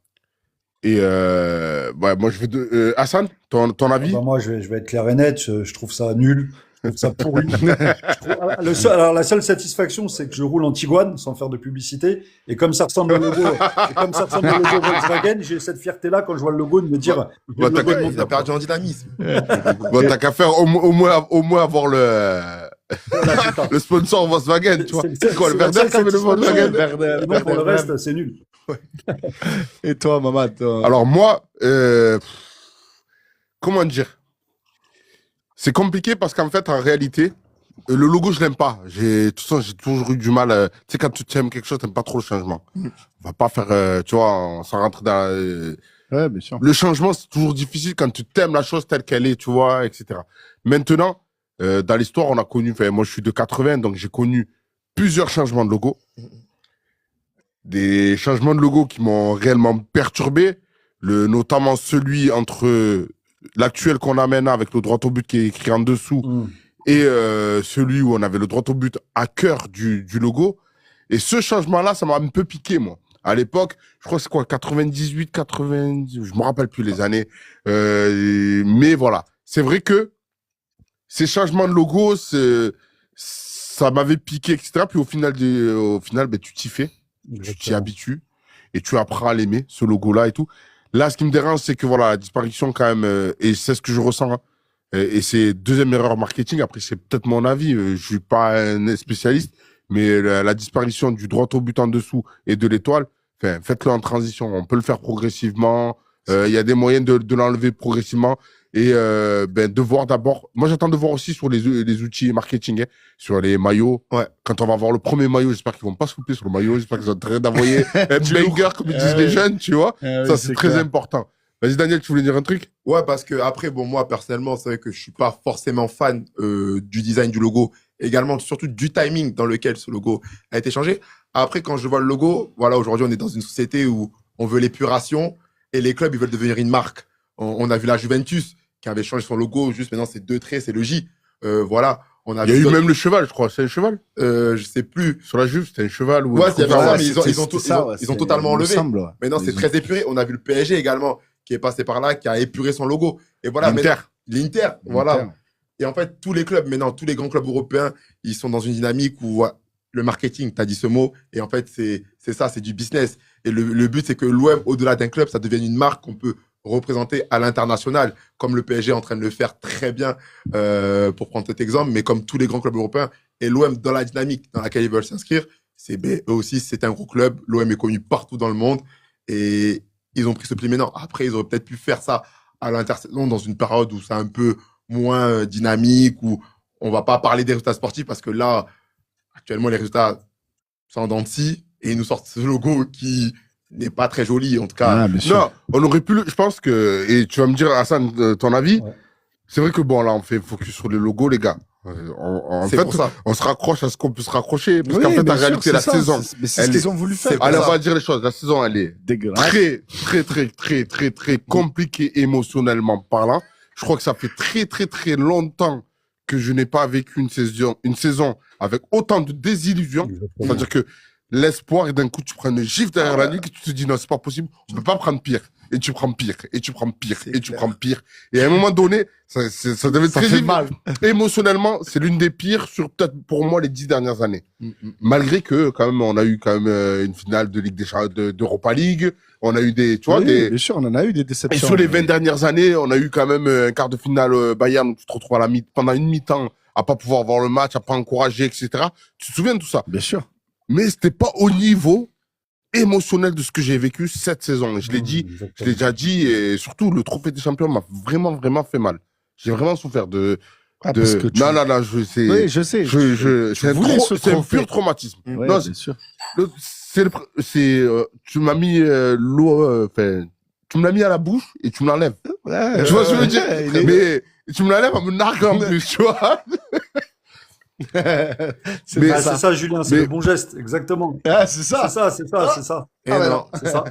Et ouais, moi, je veux Hassan, ton avis? Bah, moi, je vais être clair et net. Je trouve ça nul. Je trouve ça pourri. Alors, la seule satisfaction, c'est que je roule en Tiguan sans faire de publicité. Et comme ça ressemble au logo, Volkswagen, j'ai cette fierté-là quand je vois le logo de me dire. Ouais, Il a perdu en dynamisme. Bon, t'as qu'à faire au moins avoir le sponsor Volkswagen, tu vois. C'est quoi, le Werder qui avait le Volkswagen? Sinon, pour le reste, c'est nul. Et toi, Mamad Alors moi, comment dire? C'est compliqué parce qu'en fait, en réalité, le logo, je l'aime pas. De toute façon, j'ai toujours eu du mal. Tu sais, quand tu aimes quelque chose, t'aimes pas trop le changement. On va pas faire, tu vois, on s'en rentre dans... Ouais, bien sûr. Le changement, c'est toujours difficile quand tu t'aimes la chose telle qu'elle est, tu vois, etc. Maintenant, dans l'histoire, on a connu... Moi, je suis de 80, donc j'ai connu plusieurs changements de logo. Des changements de logo qui m'ont réellement perturbé, notamment celui entre l'actuel qu'on a maintenant avec le droit au but qui est écrit en dessous et celui où on avait le droit au but à cœur du logo. Et ce changement-là, ça m'a un peu piqué, moi. À l'époque, je crois que c'est quoi, 98, 90, je me rappelle plus les années. Mais voilà, c'est vrai que ces changements de logo, ça m'avait piqué, etc. Puis au final, ben, tu t'y fais. Tu t'y habitues et tu apprends à l'aimer, ce logo-là et tout. Là, ce qui me dérange, c'est que voilà, la disparition quand même, et c'est ce que je ressens, hein, et c'est deuxième erreur marketing, après c'est peut-être mon avis, je suis pas un spécialiste, mais la disparition du droit au but en dessous et de l'étoile, faites-le en transition, on peut le faire progressivement, il y a des moyens de l'enlever progressivement, et ben, de voir d'abord, moi j'attends de voir aussi sur les outils marketing, hein, sur les maillots. Ouais. Quand on va voir le premier maillot, j'espère qu'ils vont pas se couper sur le maillot, j'espère qu'ils ont intérêt d'envoyer un banger, comme ils disent les jeunes, tu vois. Ça, c'est très important. Vas-y, Daniel, tu voulais dire un truc? Ouais, parce que après, bon, moi, personnellement, c'est vrai que je suis pas forcément fan du design du logo, également, surtout du timing dans lequel ce logo a été changé. Après, quand je vois le logo, voilà, aujourd'hui, on est dans une société où on veut l'épuration et les clubs, ils veulent devenir une marque. On a vu la Juventus qui avait changé son logo, juste maintenant, c'est 2 traits, c'est le J. Voilà. Il y a eu même le cheval, je crois. C'est un cheval? Je sais plus. Sur la Juve, c'était un cheval ou... Ouais, c'est ça, mais ils ont totalement enlevé. Ouais. Maintenant, c'est très épuré. On a vu le PSG également qui est passé par là, qui a épuré son logo. Et voilà. L'Inter, voilà. Et en fait, tous les clubs, maintenant, tous les grands clubs européens, ils sont dans une dynamique où le marketing, tu as dit ce mot, et en fait, c'est ça, c'est du business. Et le but, c'est que l'OM, au-delà d'un club, ça devienne une marque qu'on peut représenter à l'international, comme le PSG est en train de le faire très bien, pour prendre cet exemple, mais comme tous les grands clubs européens. Et l'OM, dans la dynamique dans laquelle ils veulent s'inscrire, eux aussi, c'est un gros club. L'OM est connu partout dans le monde, et ils ont pris ce pli maintenant. Après, ils auraient peut-être pu faire ça à l'intersaison, dans une période où c'est un peu moins dynamique, où on va pas parler des résultats sportifs, parce que là, actuellement, les résultats sont en dents de scie, et ils nous sortent ce logo qui n'est pas très joli, en tout cas. Non, on aurait pu, je pense que, et tu vas me dire, Hassan, ton avis. Ouais. C'est vrai que bon, là, on fait focus sur les logos, les gars. En fait, on se raccroche à ce qu'on peut se raccrocher, parce qu'en fait, en réalité, la saison, mais c'est ce qu'ils ont voulu faire. Allez, on va dire les choses. La saison, elle est très compliquée émotionnellement parlant. Je crois que ça fait très longtemps que je n'ai pas vécu une saison avec autant de désillusions. C'est-à-dire que l'espoir, et d'un coup, tu prends une gifle derrière la nuque et tu te dis non, c'est pas possible, on peut pas prendre pire. et tu prends pire, et tu prends pire, C'est et tu clair. prends pire. Et à un moment donné, ça devait être Ça très fait difficile. mal. Émotionnellement, c'est l'une des pires sur peut-être pour moi les 10 dernières années. Malgré que, quand même, on a eu quand même une finale de Ligue des d'Europa League. On a eu des, tu vois, Oui, des, bien sûr, on en a eu des et déceptions. sur les mais- 20 dernières années, on a eu quand même un quart de finale Bayern où tu te retrouves à pendant une mi-temps à pas pouvoir voir le match, à pas encourager, etc. Tu te souviens de tout ça? Bien sûr. Mais c'était pas au niveau émotionnel de ce que j'ai vécu cette saison. Et je l'ai dit, je l'ai déjà dit, et surtout le trophée des champions m'a vraiment, vraiment fait mal. J'ai vraiment souffert de, Ah, parce que tu- non, je sais. Oui, je sais. C'est un, voulais ce c'est un trophée. pur traumatisme. Ouais, Non, bien sûr. tu m'as mis l'eau, enfin, tu me l'as mis à la bouche et tu me l'enlèves. Ouais, Tu vois ce que je veux dire? il est- Mais tu me l'enlèves en me narguant en plus, tu vois? C'est Mais- pas Ah, c'est ça. ça, Julien, c'est Mais- le bon geste, exactement. Ah, c'est ça. C'est ça, c'est ça, c'est ça. Et Ah, ouais, non. non. C'est ça.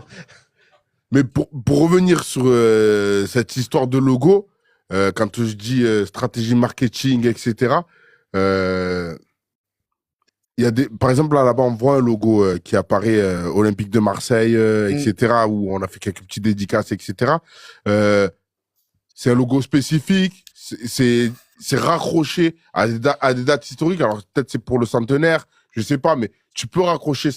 Mais pour revenir sur cette histoire de logo, quand je dis stratégie marketing, etc., il y a par exemple, là-bas, on voit un logo qui apparaît Olympique de Marseille, etc., où on a fait quelques petites dédicaces, etc. C'est un logo spécifique, c'est raccroché à des dates historiques. Alors, peut-être c'est pour le centenaire, je sais pas, mais tu peux raccrocher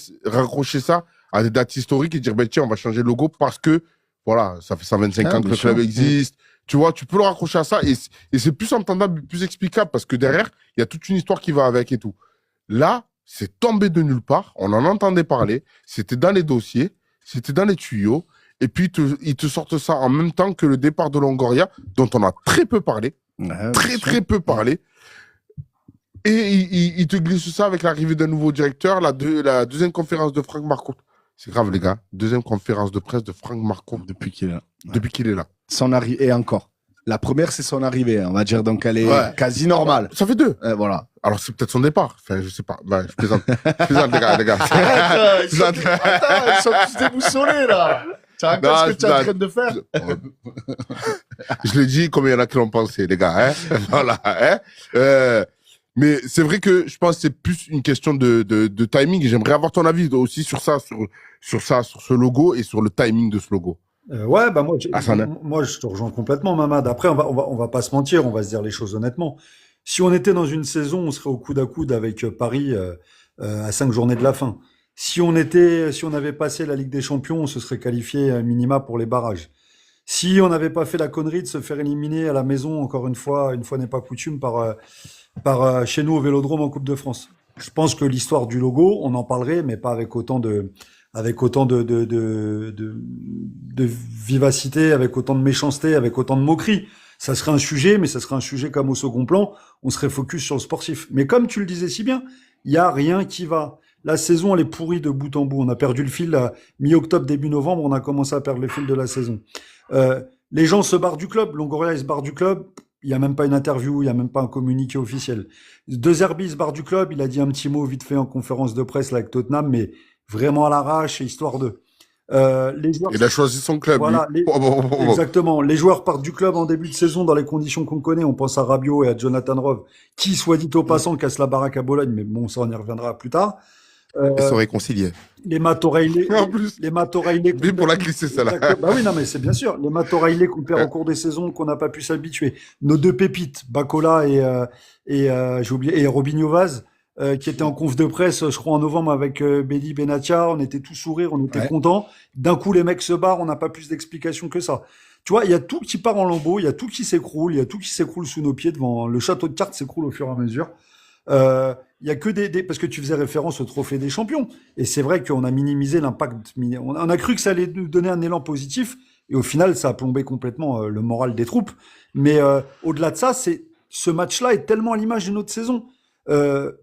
ça à des dates historiques et dire, ben, tiens, on va changer le logo parce que, voilà, ça fait 125 Ah, ans que bien le club sûr. existe. Tu vois, tu peux le raccrocher à ça et c'est plus entendable, plus explicable parce que derrière, il y a toute une histoire qui va avec et tout. Là, c'est tombé de nulle part. On en entendait parler. C'était dans les dossiers. C'était dans les tuyaux. Et puis, ils te sortent ça en même temps que le départ de Longoria, dont on a très peu parlé. Ouais, Très, bien sûr. très peu parlé. Et ils te glissent ça avec l'arrivée d'un nouveau directeur, la deuxième conférence de Franck Marcourt. C'est grave, les gars. Deuxième conférence de presse de Franck Marcourt Depuis qu'il est là. depuis qu'il est là. Son arrivée, et encore. La première, c'est son arrivée. On va dire donc elle est Ouais. quasi normale. Ça fait 2. Voilà. Alors, c'est peut-être son départ. Enfin, je sais pas. Ouais, je plaisante. Je plaisante, les gars. Arrête, ils sont tous déboussolés, là. Tu racontes Non, ce que tu es en non. train de faire? Je l'ai dit, comme il y en a qui l'ont pensé, les gars. Hein. Voilà. Hein. Mais c'est vrai que je pense que c'est plus une question de timing. Et j'aimerais avoir ton avis aussi sur ça, sur ce logo et sur le timing de ce logo. Ouais, bah moi, Hassan. moi, je te rejoins complètement, Mamad. Après, on va pas se mentir, on va se dire les choses honnêtement. Si on était dans une saison, on serait au coude à coude avec Paris à 5 journées de la fin. Si on avait passé la Ligue des Champions, on se serait qualifié à minima pour les barrages. Si on n'avait pas fait la connerie de se faire éliminer à la maison, encore une fois n'est pas coutume, par chez nous au Vélodrome en Coupe de France. Je pense que l'histoire du logo, on en parlerait, mais pas avec autant de vivacité, avec autant de méchanceté, avec autant de moquerie. Ça serait un sujet, mais ça serait un sujet comme au second plan. On serait focus sur le sportif. Mais comme tu le disais si bien, il y a rien qui va. La saison, elle est pourrie de bout en bout. On a perdu le fil à mi-octobre, début novembre. On a commencé à perdre le fil de la saison. Les gens se barrent du club. Longoria, il se barre du club. Il n'y a même pas une interview, il n'y a même pas un communiqué officiel. De Zerbi se barre du club. Il a dit un petit mot vite fait en conférence de presse là, avec Tottenham, mais vraiment à l'arrache, histoire de. Les joueurs, Il a choisi son club. Voilà, lui. Oh. exactement. Les joueurs partent du club en début de saison dans les conditions qu'on connaît. On pense à Rabiot et à Jonathan Rove, qui, soit dit au passant, casse la baraque à Bologne, mais bon, ça, on y reviendra plus tard. Ils se réconcilier. Les Matt O'Reilly, En plus, les Matt O'Reilly. lui pour la glisser, celle-là. Exactement. Bah oui, non, mais c'est bien sûr. Les Matt O'Reilly qu'on perd au cours des saisons, qu'on n'a pas pu s'habituer. Nos deux pépites, Bacola j'ai oublié, et Robinho Vaz, qui était en conf de presse, je crois, en novembre avec Bedi Benatia. On était tous sourires, on était Ouais. contents. D'un coup, les mecs se barrent, on n'a pas plus d'explication que ça. Tu vois, il y a tout qui part en lambeaux, il y a tout qui s'écroule, il y a tout qui s'écroule sous nos pieds devant. Le château de cartes s'écroule au fur et à mesure. Il y a que parce que tu faisais référence au trophée des champions. Et c'est vrai qu'on a minimisé l'impact. On a cru que ça allait nous donner un élan positif. Et au final, ça a plombé complètement le moral des troupes. Mais au-delà de ça, ce match-là est tellement à l'image de notre saison.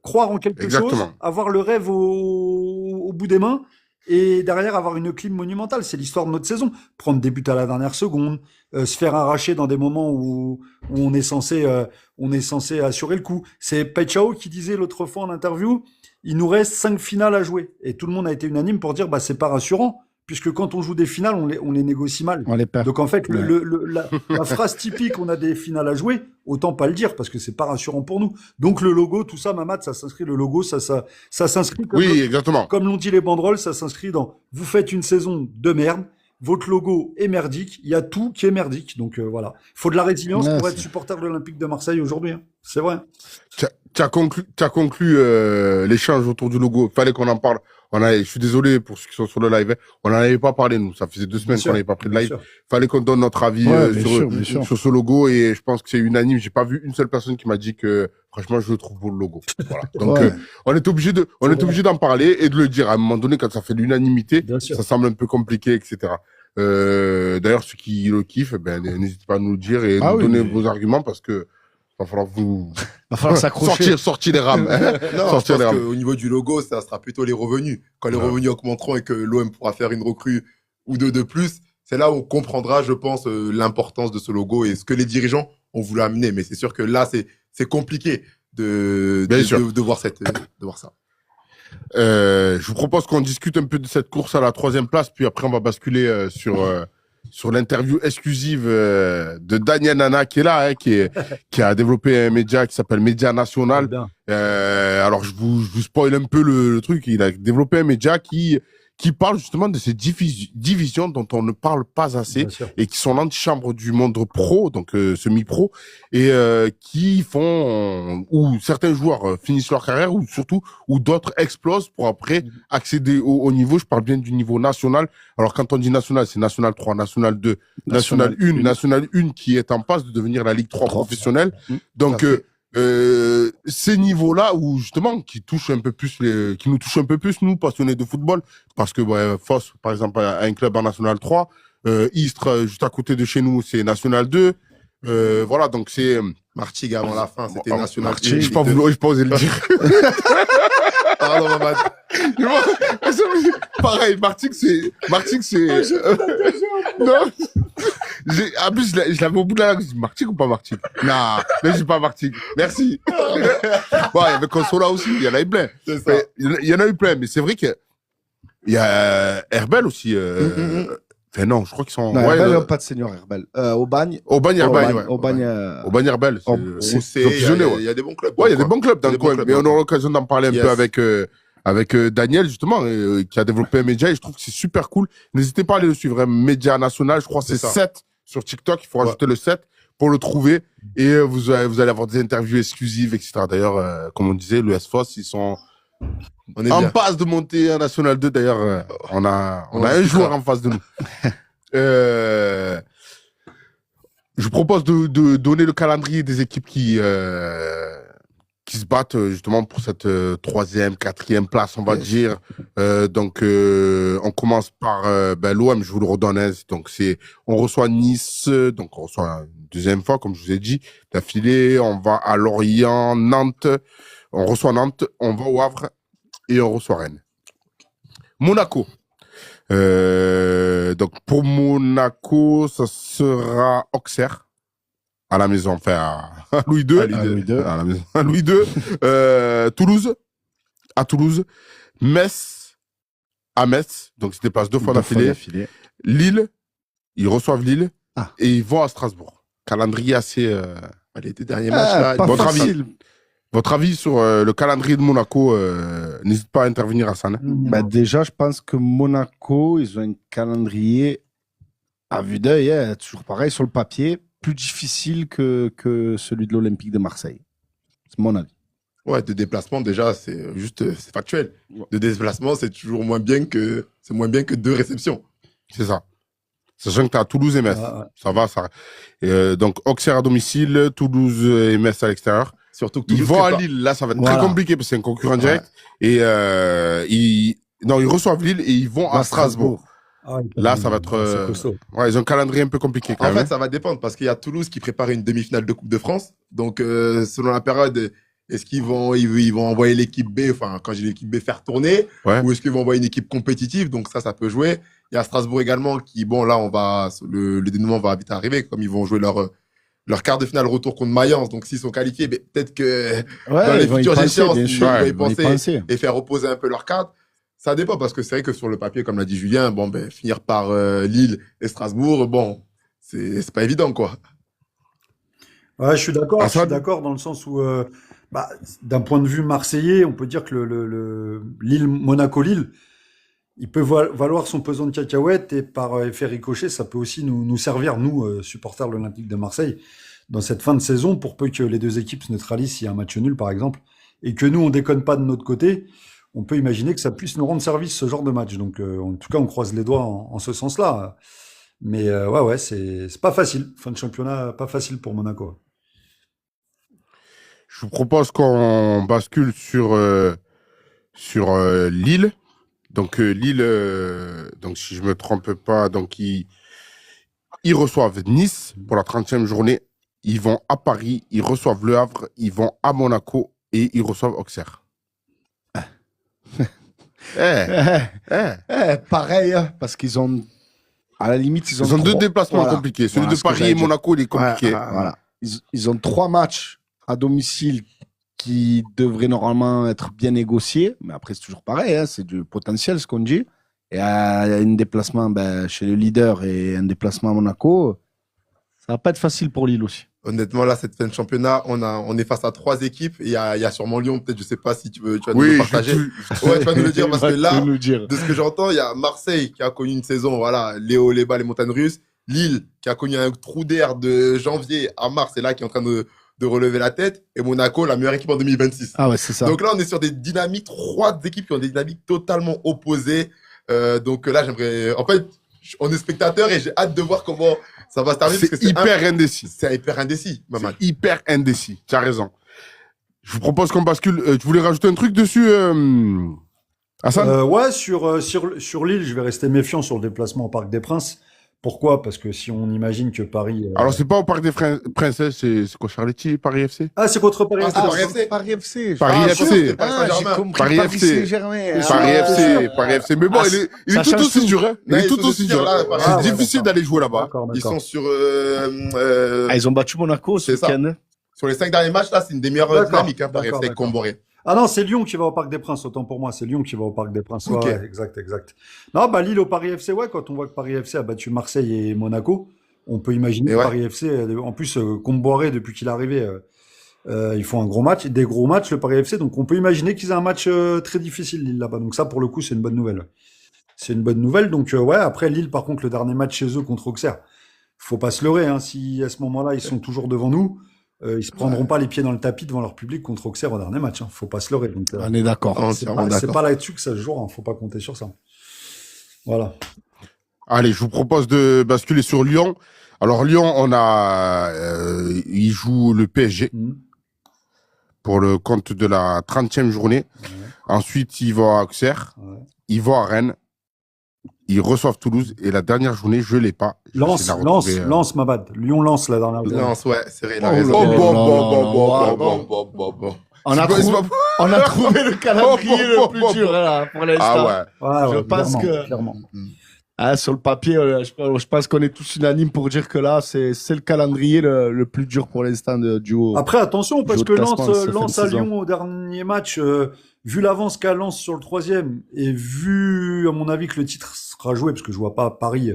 Croire en quelque Exactement. chose, avoir le rêve au bout des mains, et derrière avoir une clim monumentale. C'est l'histoire de notre saison. Prendre des buts à la dernière seconde, se faire arracher dans des moments où on est censé assurer le coup. C'est Pechao qui disait l'autre fois en interview, il nous reste 5 finales à jouer. Et tout le monde a été unanime pour dire, bah, c'est pas rassurant, puisque quand on joue des finales, on les négocie mal. On les perd. Donc en fait, Ouais. la phrase typique, on a des finales à jouer, autant pas le dire parce que c'est pas rassurant pour nous. Donc le logo, tout ça, Mamad, ça s'inscrit. Le logo, ça s'inscrit. Oui, exactement. Comme l'ont dit les banderoles, ça s'inscrit dans. Vous faites une saison de merde. votre logo est merdique, il y a tout qui est merdique. Donc voilà. Il faut de la résilience Ouais, pour c'est- être supporter de l'Olympique de Marseille aujourd'hui. Hein. C'est vrai. Tu as conclu l'échange autour du logo. Fallait qu'on en parle. Je suis désolé pour ceux qui sont sur le live. Hein. On n'en avait pas parlé, nous. Ça faisait 2 semaines qu'on sûr, n'avait pas pris de bien live. sûr. Fallait qu'on donne notre avis Ouais, bien sûr. sur ce logo et je pense que c'est unanime. J'ai pas vu une seule personne qui m'a dit que, franchement, je le trouve beau le logo. Voilà. Donc, Ouais. on est obligé d'en parler et de le dire. À un moment donné, quand ça fait l'unanimité, Bien sûr. ça semble un peu compliqué, etc. D'ailleurs, ceux qui le kiffent, ben, n'hésitez pas à nous le dire et Ah nous oui, donner mais- vos arguments parce que va falloir vous Va falloir s'accrocher. sortir les rames. Non, je sortir les pense rames. qu'au niveau du logo, ça sera plutôt les revenus. Quand les Ouais. revenus augmenteront et que l'OM pourra faire une recrue ou deux de plus, c'est là où on comprendra, je pense, l'importance de ce logo et ce que les dirigeants ont voulu amener. Mais c'est sûr que là, c'est compliqué Bien sûr. de voir ça. Je vous propose qu'on discute un peu de cette course à la 3e place, puis après on va basculer sur l'interview exclusive de Daniel Nana qui est là, hein, qui a développé un média qui s'appelle Média National. Bien. Alors je vous spoil un peu le truc. Il a développé un média qui parle justement de ces divisions dont on ne parle pas assez Bien sûr. et qui sont l'antichambre du monde pro, donc semi-pro, et qui font où certains joueurs finissent leur carrière, ou surtout où d'autres explosent pour après accéder au niveau. Je parle bien du niveau national. Alors quand on dit national, c'est national 3, national 2, national 1, national 1 qui est en passe de devenir la Ligue 3 professionnelle. Donc ces niveaux-là où justement qui nous touchent un peu plus nous passionnés de football, parce que Foss par exemple a un club en national 3, Istres juste à côté de chez nous c'est national 2, voilà, donc c'est Martigues avant la fin, c'était national. Martigues, j'ai pas osé le dire. Pardon, Mamad. Pareil, Martigues c'est non. En plus, je l'avais au bout de la langue. Je dis Martigues ou pas Martigues? Non, je dis pas Martigues. Merci. Bon, il y avait Consola aussi. Il y en avait plein. C'est ça. Mais il y en a eu plein. Mais c'est vrai que il y a Herbel aussi. Enfin, non, je crois qu'ils sont. Non, ouais, Herbel, pas de senior Herbel. Aubagne. Aubagne Herbel, ouais. Aubagne. Aubagne Herbel. Il Il y a des bons clubs. Ouais, il y a des bons clubs dans Il y le a des bons coin. clubs Mais dans on le aura coin. l'occasion d'en parler un Yes. peu avec Daniel, justement, qui a développé un média. Et je trouve que c'est super cool. N'hésitez pas à aller le suivre. Un média national, je crois que c'est C'est ça. 7 sur TikTok. Il faut rajouter le 7 pour le trouver. Et vous allez avoir des interviews exclusives, etc. D'ailleurs, comme on disait, le S-Foss, ils sont On est en bien. passe de monter en National 2. D'ailleurs, on a On un discutera. joueur en face de nous. Je vous propose de donner le calendrier des équipes qui se battent justement pour cette 3e, 4e place, on va dire. Donc, on commence par l'OM, je vous le redonne. Hein, donc, on reçoit Nice, donc on reçoit une 2e fois, comme je vous ai dit, d'affilée. On va à Lorient, Nantes. On reçoit Nantes, on va au Havre et on reçoit Rennes. Monaco. Donc pour Monaco, ça sera Auxerre à la maison, enfin à Louis II, à la maison, à Louis II. Toulouse, à Toulouse, Metz, à Metz, donc c'était passe 2 fois d'affilée. Lille, ils reçoivent Lille et ils vont à Strasbourg. Calendrier assez. Les deux derniers matchs là. Pas Votre facile. Votre avis sur le calendrier de Monaco, n'hésite pas à intervenir, Hassan. Bah, déjà, je pense que Monaco, ils ont un calendrier à vue d'œil, hein, toujours pareil sur le papier, plus difficile que celui de l'Olympique de Marseille. C'est mon avis. Ouais, de déplacement, déjà, c'est factuel. De déplacement, c'est moins bien que 2 réceptions. C'est ça. Sachant que tu as Toulouse et Metz. Ça va, ça. Donc, Auxerre à domicile, Toulouse et Metz à l'extérieur. Surtout que Ils Toulouse vont à prépare- Lille. Là, ça va être très compliqué parce que c'est un concurrent direct. Et ils reçoivent Lille et ils vont à Strasbourg. Là, ça va être. Ils ont un calendrier un peu compliqué quand En même. fait, ça va dépendre parce qu'il y a Toulouse qui prépare une demi-finale de Coupe de France. Donc, selon la période, est-ce qu'ils vont envoyer l'équipe B, enfin, quand j'ai l'équipe B, faire tourner, ou est-ce qu'ils vont envoyer une équipe compétitive? Donc, ça peut jouer. Il y a Strasbourg également qui, bon, là, le dénouement va vite arriver, comme ils vont jouer leur quart de finale retour contre Mayence. Donc, s'ils sont qualifiés, peut-être que dans les futures échéances, ils vont y penser et faire opposer un peu leur cadre. Ça dépend parce que c'est vrai que sur le papier, comme l'a dit Julien, finir par Lille et Strasbourg, c'est pas évident, quoi. Ouais, je suis d'accord dans le sens où, d'un point de vue marseillais, on peut dire que le Lille, Monaco-Lille, il peut valoir son pesant de cacahuètes et par effet ricochet, ça peut aussi nous servir, nous, supporters de l'Olympique de Marseille, dans cette fin de saison, pour peu que les deux équipes se neutralisent s'il y a un match nul, par exemple, et que nous, on déconne pas de notre côté. On peut imaginer que ça puisse nous rendre service, ce genre de match. Donc, en tout cas, on croise les doigts en ce sens-là. Mais ouais, c'est pas facile. Fin de championnat, pas facile pour Monaco. Je vous propose qu'on bascule sur Lille. Donc Lille, donc si je me trompe pas, donc ils reçoivent Nice pour la 30e journée. Ils vont à Paris, ils reçoivent Le Havre, ils vont à Monaco et ils reçoivent Auxerre. Pareil, hein, parce qu'ils ont, à la limite, ils ont deux déplacements compliqués. Celui de Paris et Monaco, il est compliqué. Voilà. Ils ont 3 matchs à domicile qui devraient normalement être bien négociés, mais après c'est toujours pareil, hein, c'est du potentiel ce qu'on dit. Et un déplacement chez le leader et un déplacement à Monaco, ça va pas être facile pour Lille aussi. Honnêtement, là, cette fin de championnat, on est face à 3 équipes. Il y a sûrement Lyon, peut-être, je sais pas si tu vas nous le partager. Ouais, tu vas nous le dire, parce que là, de ce que j'entends, il y a Marseille qui a connu une saison, voilà, les hauts, les bas, les montagnes russes. Lille qui a connu un trou d'air de janvier à mars, et là, qui est en train de relever la tête. Et Monaco, la meilleure équipe en 2026. Ah ouais, c'est ça. Donc là, on est sur des dynamiques, 3 équipes qui ont des dynamiques totalement opposées. Donc là, j'aimerais, en fait, on est spectateur et j'ai hâte de voir comment ça va se terminer. C'est hyper indécis. C'est hyper indécis, maman. C'est hyper indécis. Tu as raison. Je vous propose qu'on bascule. Tu voulais rajouter un truc dessus, Hassan? Ouais, sur Lille, je vais rester méfiant sur le déplacement au Parc des Princes. Pourquoi? Parce que si on imagine que Paris... Alors, c'est pas au Parc des Princesses, c'est quoi, Charletti, Paris FC? Ah, c'est contre Paris FC. Paris FC. Paris FC. Paris FC. J'ai compris. Paris FC. Saint-Germain. Paris FC, Paris FC. Mais bon, il est tout aussi dur, hein. Il est tout aussi dur. C'est difficile d'aller jouer là-bas. Ils sont sur... ils ont battu Monaco ce week-end. Sur les 5 derniers matchs, là, c'est une des meilleures dynamiques, hein, Paris FC avec Comboré. Ah non, c'est Lyon qui va au Parc des Princes, autant pour moi. C'est Lyon qui va au Parc des Princes. Okay. Ouais, exact. Non, Lille au Paris FC, ouais, quand on voit que Paris FC a battu Marseille et Monaco, on peut imaginer que Paris FC, en plus, Comboiré, depuis qu'il est arrivé, ils font un gros match, des gros matchs, le Paris FC. Donc, on peut imaginer qu'ils aient un match très difficile, Lille, là-bas. Donc, ça, pour le coup, c'est une bonne nouvelle. C'est une bonne nouvelle. Donc, ouais, après, Lille, par contre, le dernier match chez eux contre Auxerre, faut pas se leurrer, hein. Si à ce moment-là, ils sont toujours devant nous, ils se prendront pas les pieds dans le tapis devant leur public contre Auxerre au dernier match. Hein. Faut pas se leurrer. Donc, on est d'accord. C'est pas là-dessus que ça se joue. Hein. Faut pas compter sur ça. Voilà. Allez, je vous propose de basculer sur Lyon. Alors Lyon, il joue le PSG pour le compte de la 30e journée. Ouais. Ensuite, il va à Auxerre. Ouais. Il va à Rennes. Ils reçoivent Toulouse et la dernière journée, je l'ai pas. Lance, ma bad. Lyon lance la dernière journée. Lance, ouais, c'est vrai. On a trouvé le calendrier le plus dur là, pour l'instant. Ah ouais. Je pense que clairement. Sur le papier, je pense qu'on est tous unanimes pour dire que là, c'est le calendrier le plus dur pour l'instant du haut. Après, attention, parce que Lens à Lyon au dernier match, vu l'avance qu'a Lens sur le 3e et vu, à mon avis, que le titre sera joué, parce que je vois pas Paris,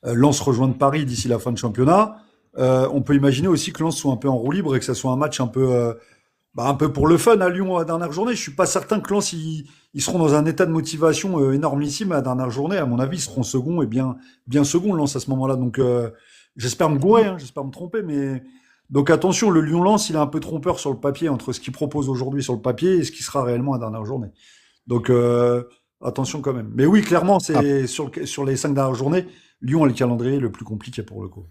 Lens rejoindre Paris d'ici la fin de championnat, on peut imaginer aussi que Lens soit un peu en roue libre et que ça soit un match un peu pour le fun à Lyon à la dernière journée. Je suis pas certain que Lens, ils seront dans un état de motivation énormissime à la dernière journée. À mon avis, ils seront second et bien second, Lens, à ce moment-là. Donc, j'espère me gourer, hein, j'espère me tromper, mais donc attention, le Lyon-Lens, il est un peu trompeur sur le papier entre ce qu'il propose aujourd'hui sur le papier et ce qui sera réellement à la dernière journée. Donc, attention quand même. Mais oui, clairement, c'est sur les 5 dernières journées, Lyon a le calendrier le plus compliqué pour le coup.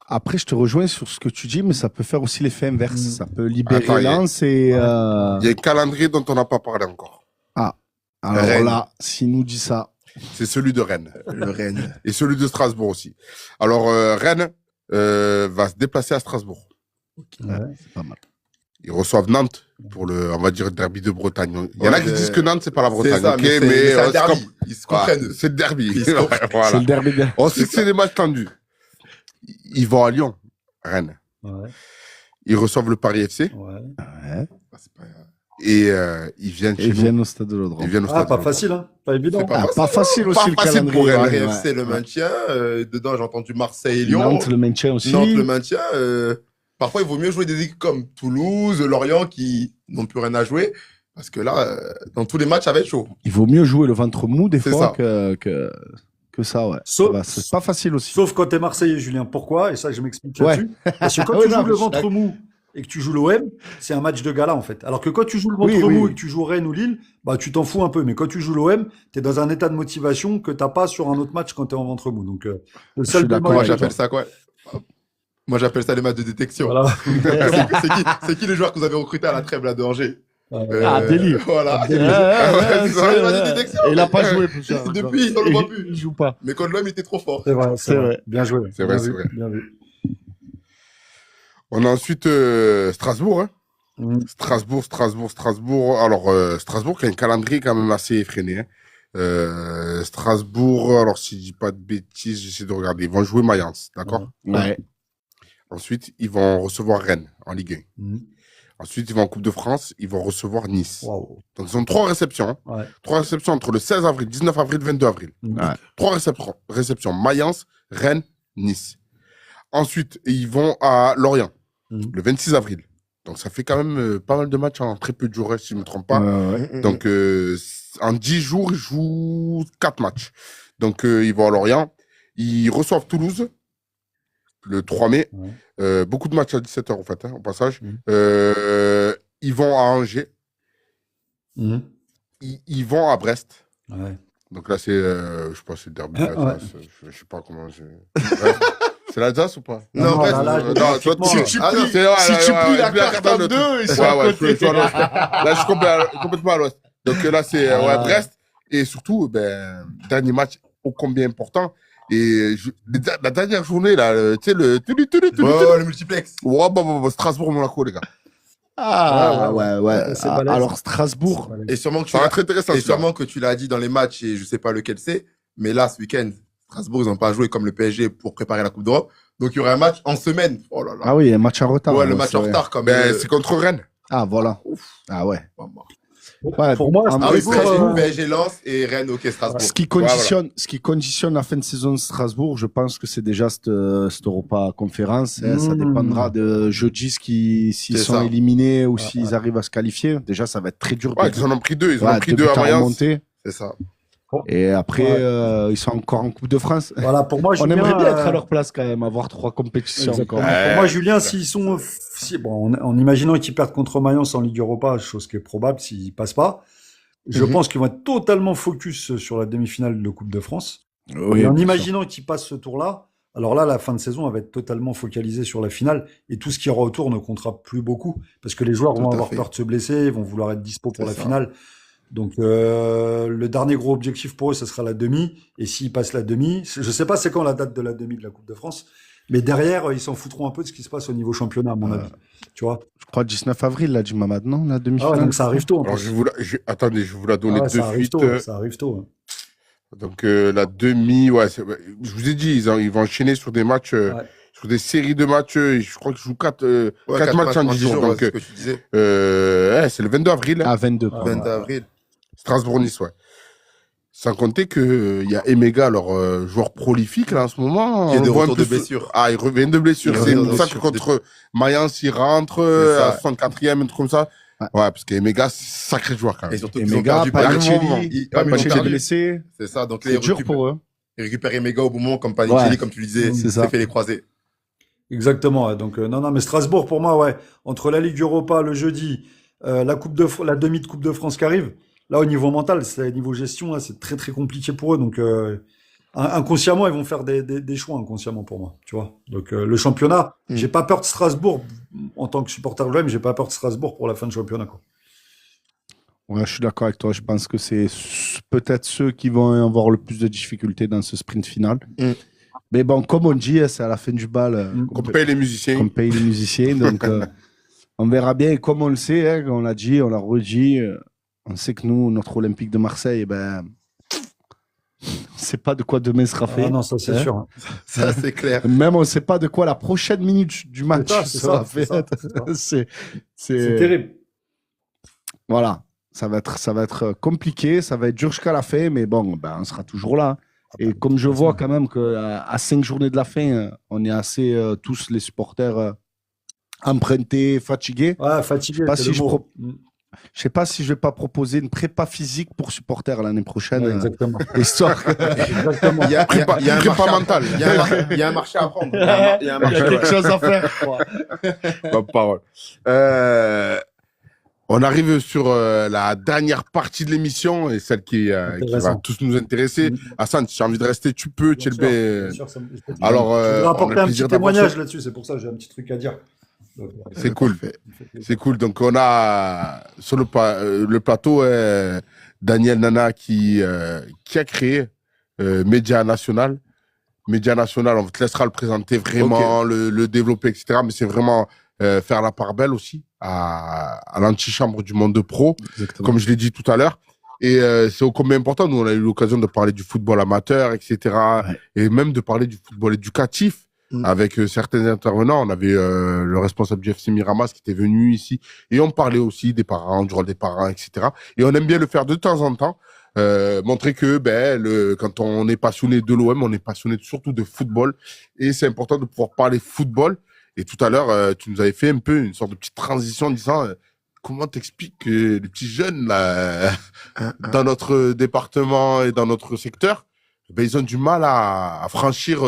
Après, je te rejoins sur ce que tu dis, mais ça peut faire aussi l'effet inverse. Ça peut libérer Lens et... Il y a un calendrier dont on n'a pas parlé encore. Ah, alors Rennes. Là, s'il nous dit ça... C'est celui de Rennes. Le Rennes. Et celui de Strasbourg aussi. Alors, Rennes va se déplacer à Strasbourg. Okay. Ouais, c'est pas mal. Ils reçoivent Nantes pour on va dire, le derby de Bretagne. Il y en a qui disent que Nantes, c'est pas la Bretagne. C'est ça, okay, mais c'est un derby. Ils se comprennent. C'est le derby. Voilà. C'est le derby. On sait que c'est des matchs tendus. Ils vont à Lyon, Rennes. Ouais. Ils reçoivent le Paris FC. Ouais. Et ils viennent au stade de l'Odron. Pas facile, hein. Pas évident. Pas facile aussi pas le calendrier. Paris FC, le maintien. Dedans, j'ai entendu Marseille et Lyon. Nantes, le maintien aussi. Nantes, le maintien. Parfois, il vaut mieux jouer des équipes comme Toulouse, Lorient, qui n'ont plus rien à jouer. Parce que là, dans tous les matchs, ça va être chaud. Il vaut mieux jouer le ventre mou des C'est fois ça. que ça, ouais. Sauf- C'est pas facile aussi. Sauf quand t'es Marseillais, Julien. Pourquoi? Et ça, je m'explique Ouais. là-dessus. Parce que quand Ouais, tu non, joues mais le je suis ventre mou et que tu joues l'OM, c'est un match de gala, en fait. Alors que quand tu joues le ventre Oui, mou oui. et que tu joues Rennes ou Lille, bah, tu t'en fous un peu. Mais quand tu joues l'OM, t'es dans un état de motivation que t'as pas sur un autre match quand t'es en ventre mou. Donc, le suis seul d'accord bémol, Moi, avec j'appelle ça quoi? Moi, j'appelle ça les matchs de détection. voilà. C'est qui les joueurs que vous avez recrutés à la trêve là, de Angers? Ah, Deli. Voilà. Ouais, ouais, Ils ont les matchs de détection. Il a pas joué pour ça. Depuis, on le voit plus. Il joue pas. Mais contre l'homme, il était trop fort. C'est vrai, C'est vrai. Bien joué. C'est vrai, Bien c'est vu, vrai. Bien vu. On a ensuite Strasbourg. Hein. Strasbourg. Alors, Strasbourg qui a un calendrier quand même assez effréné. Hein. Strasbourg, alors si je dis pas de bêtises, j'essaie de regarder. Ils vont jouer Mayence, d'accord? Ouais. Ensuite, ils vont recevoir Rennes en Ligue 1. Mhm. Ensuite, ils vont en Coupe de France, ils vont recevoir Nice. Waouh. Donc, ils ont 3 réceptions. Hein. Ouais. 3 réceptions entre le 16 avril, 19 avril, 22 avril. Ouais. 3 réceptions. Mayence, Rennes, Nice. Ensuite, ils vont à Lorient, le 26 avril. Donc, ça fait quand même pas mal de matchs en très peu de jours, si je ne me trompe pas. Ouais. Donc, en 10 jours, ils jouent 4 matchs. Donc, ils vont à Lorient. Ils reçoivent Toulouse le 3 mai. Beaucoup de matchs à 17h, en fait, hein, au passage. Ils vont à Angers. Mhm. Ils vont à Brest. Ouais. Donc là, c'est, je sais pas, c'est le derby de Ouais. l'Alsace. Je sais pas comment. Ouais. C'est l'Alsace ou pas? Non, Brest, là, non, géographiquement, toi, Ah non, c'est- ouais, si ouais, tu ouais, plies ouais, la je carte en le truc. deux, ils sont Ouais, à ouais, côté. je suis à l'ouest. Là, je suis complètement à l'ouest. Donc là, c'est ouais, Brest. Et surtout, dernier match ô combien important. Et la dernière journée, là, tu sais, le le multiplex. Strasbourg-Monaco, les gars. Ah, ouais. C'est balèze. Alors, Strasbourg. Et sûrement que tu Ça va l'as être intéressant. et celui-là. sûrement que tu l'as dit dans les matchs et je sais pas lequel c'est, mais là, ce week-end, Strasbourg, ils n'ont pas joué comme le PSG pour préparer la Coupe d'Europe. Donc, il y aurait un match en semaine. Oh là là. Ah oui, un match en retard. Ouais, le hein, match c'est en vrai. retard, comme. C'est contre Rennes. Ah, voilà. Ah, ouais. Pour moi, en Ah oui, Strasbourg, PSG Lens et Rennes, ok, Strasbourg. Ce qui conditionne la fin de saison de Strasbourg, je pense que c'est déjà cette Europa Conférence. Hein. Ça dépendra de jeudi s'ils C'est sont ça. éliminés ou s'ils arrivent à se qualifier. Déjà, ça va être très dur. Ouais, de- ils en ont pris 2. Ils en Ouais, ont pris de 2 but à à Mayence. remonter. C'est ça. Et après, Ouais. ils sont encore en Coupe de France. voilà, pour moi, On Julien, aimerait bien être à leur place quand même, avoir 3 compétitions. Exactement. encore. Pour moi, Julien, s'ils sont, en imaginant qu'ils perdent contre Mayence en Ligue Europa, chose qui est probable s'ils passent pas, je pense qu'ils vont être totalement focus sur la demi-finale de Coupe de France. Oui, Et en bien sûr. imaginant qu'ils passent ce tour-là, alors là, la fin de saison, elle va être totalement focalisée sur la finale et tout ce qui aura autour ne comptera plus beaucoup parce que les joueurs Tout vont à avoir fait. peur de se blesser, ils vont vouloir être dispo pour C'est la ça. finale. Donc, le dernier gros objectif pour eux, ce sera la demi. Et s'ils passent la demi, je sais pas c'est quand la date de la demi de la Coupe de France, mais derrière, ils s'en foutront un peu de ce qui se passe au niveau championnat, à mon avis. Tu vois? Je crois 19 avril, là, du Mamad, non, la Ah ouais, demi-finale. donc ça arrive tôt. en Alors, plus. attendez, je vais vous la donner Ah ouais, de ça arrive suite. tôt, ça arrive tôt. Donc, la demi, ouais, je vous ai dit, ils vont enchaîner sur des matchs, Ouais. sur des séries de matchs. Je crois qu'ils jouent 4 Ouais, 4 matchs en 10 jours. ouais, Donc, c'est ce que tu disais. c'est le 22 avril. Ah, 22. Ah, 20 avril. Strasbourg-Nice, ouais. Sans compter que il y a Emega, leur joueur prolifique là en ce moment. Qui est On de le voit un retour peu de blessure. Ah, il revient de blessure. Il C'est revient de pour ça que blessure. contre Mayence, il rentre C'est ça. à 64e, un truc comme ça. Ouais. Ouais, parce qu'Emega, c'est un sacré joueur quand Et même. surtout Et qu'ils ont Mega, perdu Panicelli. Panicelli, Ils ont Panicelli perdu. blessé. C'est ça. Donc, C'est dur pour eux. Ils récupèrent Emega au bon moment, comme Panicelli, Ouais. comme tu le disais. C'est C'est ça. fait les croisés. Exactement. Ouais. Donc, non, mais Strasbourg, pour moi, ouais, entre la Ligue Europa le jeudi, la demi de Coupe de France qui arrive, là, au niveau mental, au niveau gestion, là, c'est très, très compliqué pour eux. Donc, inconsciemment, ils vont faire des choix inconsciemment pour moi. Tu vois. Donc, le championnat, j'ai pas peur de Strasbourg en tant que supporter de l'OM, j'ai pas peur de Strasbourg pour la fin de championnat, quoi. Ouais, je suis d'accord avec toi. Je pense que c'est peut-être ceux qui vont avoir le plus de difficultés dans ce sprint final. Mais bon, comme on dit, c'est à la fin du bal Qu'on paye les musiciens. qu'on paye les musiciens. Donc, on verra bien. Et comme on le sait, hein, on l'a dit, on l'a redit, on sait que nous, notre Olympique de Marseille, on ne sait pas de quoi demain sera fait. Ah non, ça, c'est Hein. sûr. Hein. Ça, c'est clair. Même on ne sait pas de quoi la prochaine minute du match C'est sera ça, c'est ça, faite. c'est ça. C'est C'est terrible. Voilà, ça va être compliqué, ça va être dur jusqu'à la fin, mais bon, on sera toujours là. Et comme je vois quand même qu'à 5 journées de la fin, on est assez tous les supporters empruntés, fatigués. Ouais, fatigué. Je sais pas c'est si le je mot. pro- Je sais pas si je vais pas proposer une prépa physique pour supporters l'année prochaine. Ouais, exactement. Histoire que- Exactement. Il y a un Prépa marché à- mentale. il y a un marché à prendre. Il y a un Il y marché, a quelque ouais. chose à faire, je crois. Ma parole. On arrive sur la dernière partie de l'émission et celle qui va Intéressant. tous nous intéresser. Hassan, si tu as envie de rester, tu peux. Bien Tchelbé. sûr, bien sûr, Alors, je voudrais on a apporter le un plaisir petit d'avoir témoignage là-dessus, c'est pour ça que j'ai un petit truc à dire. Donc, C'est cool. C'est cool. Donc, on a sur le plateau Daniel Nana qui a créé Média National. Média National, on te laissera le présenter vraiment, le développer, etc. Mais c'est vraiment faire la part belle aussi à l'antichambre du monde de pro, comme je l'ai dit tout à l'heure. Et c'est au combien important. Nous, on a eu l'occasion de parler du football amateur, etc. Ouais. Et même de parler du football éducatif. Avec certains intervenants, on avait le responsable du FC Miramas qui était venu ici et on parlait aussi des parents, du rôle des parents, etc. Et on aime bien le faire de temps en temps, montrer que quand on est passionné de l'OM, on est passionné surtout de football et c'est important de pouvoir parler football. Et tout à l'heure, tu nous avais fait un peu une sorte de petite transition en disant comment t'expliques que les petits jeunes là, dans notre département et dans notre secteur, ils ont du mal à franchir